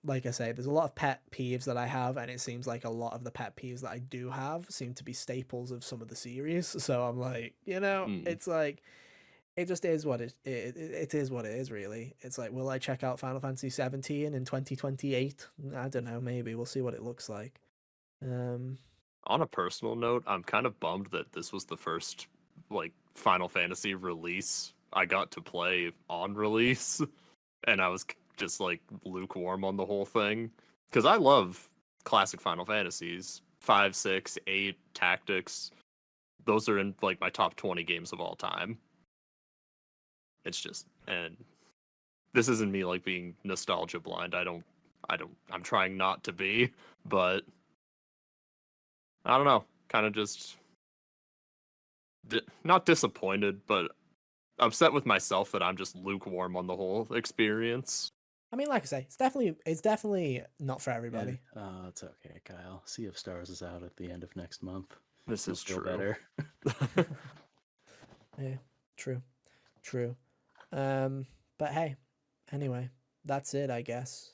like I say, there's a lot of pet peeves that I have, and it seems like a lot of the pet peeves that I do have seem to be staples of some of the series. So I'm like, it's like, it just is what it is what it is, really. It's like, will I check out Final Fantasy 17 in 2028? I don't know, maybe. We'll see what it looks like. On a personal note, I'm kind of bummed that this was the first, like, Final Fantasy release I got to play on release, and I was just, like, lukewarm on the whole thing. Because I love classic Final Fantasies. 5, 6, 8, Tactics. Those are in, like, my top 20 games of all time. It's just, and this isn't me, like, being nostalgia blind. I'm trying not to be, but I don't know. Kind of just not disappointed, but upset with myself that I'm just lukewarm on the whole experience. I mean, like I say, it's definitely not for everybody. Oh, it's okay, Kyle. Sea of Stars is out at the end of next month. This is true. Better. Yeah, true. But hey, anyway, that's it, I guess.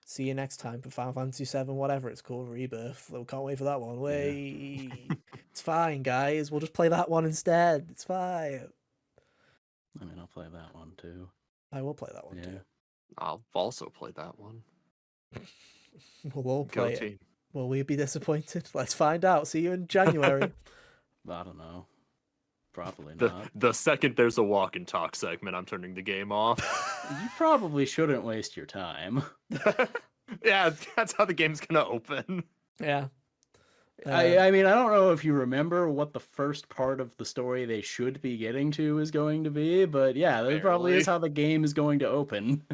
See you next time for Final Fantasy 7, whatever it's called, Rebirth. We can't wait for that one. It's fine, guys. We'll just play that one instead. It's fine. I mean, I'll play that one too. I will play that one too. I'll also play that one. We'll all play it. Will we be disappointed? Let's find out. See you in January. I don't know. Probably The not. the second there's a walk and talk segment, I'm turning the game off. You probably shouldn't waste your time. Yeah, that's how the game's gonna open. Yeah. I mean, I don't know if you remember what the first part of the story they should be getting to is going to be, but yeah, that probably is how the game is going to open.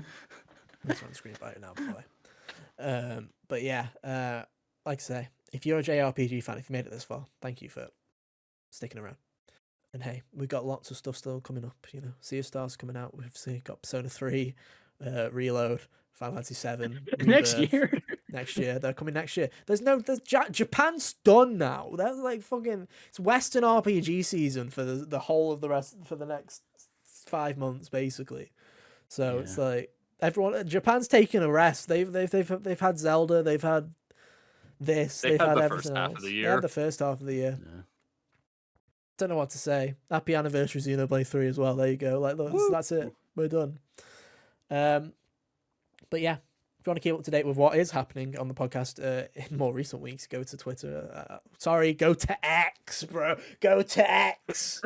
That's on the screen by it now, by the way. But yeah, like I say, if you're a JRPG fan, if you made it this far, thank you for sticking around. And hey, we've got lots of stuff still coming up. You know, Sea of Stars coming out. We've got Persona 3, Reload, Final Fantasy 7 Next year. Next year, they're coming next year. Japan's done now. That's like fucking. It's Western RPG season for the whole of the rest for the next 5 months, basically. So it's like Japan's taking a rest. They've had Zelda. They've had this. They've had the everything first half else. of the They year. had the first half of the year. Yeah. Don't know what to say. Happy anniversary Xenoblade 3 as well. There you go. Like that's it. We're done. But yeah, if you want to keep up to date with what is happening on the podcast in more recent weeks, go to Twitter. Go to X, bro. Go to X.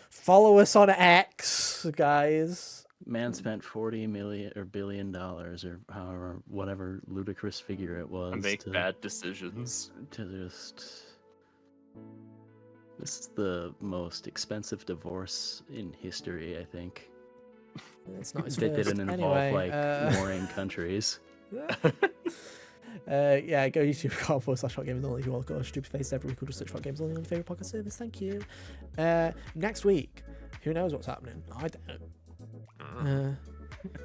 Follow us on X, guys. Man spent $40 million or $1 billion or however whatever ludicrous figure it was. Make bad decisions. This is the most expensive divorce in history, I think. It's not his That first. didn't involve Anyway, warring countries. Yeah, go youtube.com/shotgamers only if you want to go stupid face every week. We'll just search for games only on your favorite podcast service. Thank you. Next week, who knows what's happening? I don't.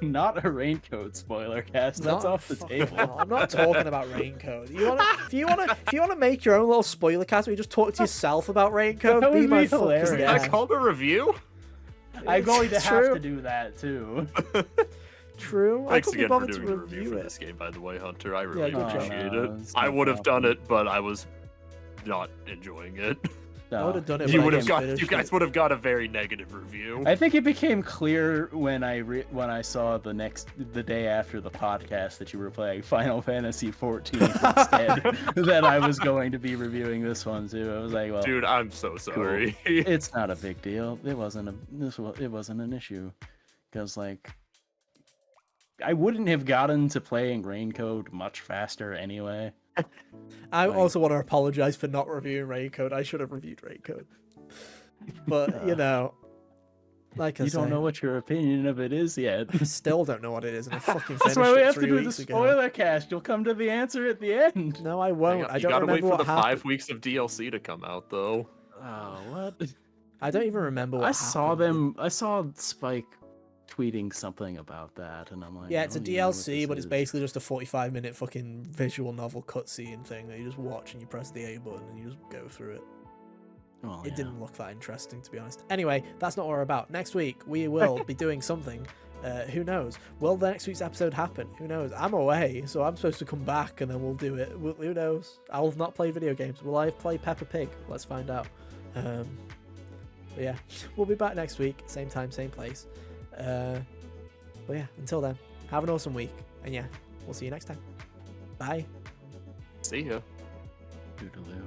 Not a raincoat spoiler cast. That's off the table. I'm not talking about raincoat. If you wanna make your own little spoiler cast where you just talk to yourself about raincoat, That be would my be fucking hilarious. Is that guest. called a review? I'm going to It's have true. to do that too. True. I Thanks couldn't be again for bothered doing to the review review for it. this game, by the way, Hunter. I really good job. appreciate No, it. it's I no would have done problem. it, but I was not enjoying it. I would have done it. You but I would have didn't got. You finish guys it. would have got a very negative review. I think it became clear when I saw the day after the podcast that you were playing Final Fantasy 14 instead that I was going to be reviewing this one too. I was like, well, Dude, I'm so sorry. it's not a big deal. It wasn't an issue because like I wouldn't have gotten to playing Raincoat much faster anyway. I also want to apologize for not reviewing Raincoat. I should have reviewed Raincoat. But you know, like I You say, don't know what your opinion of it is yet. I still don't know what it is, and I fucking finished That's why we it have to 3 do the weeks ago. spoiler cast. You'll come to the answer at the end. No, I won't. I You don't gotta wait remember for what the happened. 5 weeks of DLC to come out, though. Oh, what? I don't even remember what I saw Spike tweeting something about that, and I'm like, Yeah, it's a I don't even know what DLC, this but it's is. basically just a 45-minute fucking visual novel cutscene thing that you just watch and you press the A button and you just go through it. Well, It yeah. didn't look that interesting, to be honest. Anyway, that's not what we're about. Next week, we will be doing something. Who knows? Will the next week's episode happen? Who knows? I'm away, so I'm supposed to come back and then we'll do it. Who knows? I'll have not played video games. Will I have played Peppa Pig? Let's find out. But yeah, we'll be back next week. Same time, same place. But yeah, until then, have an awesome week. And yeah, we'll see you next time. Bye. See ya. Toodaloo.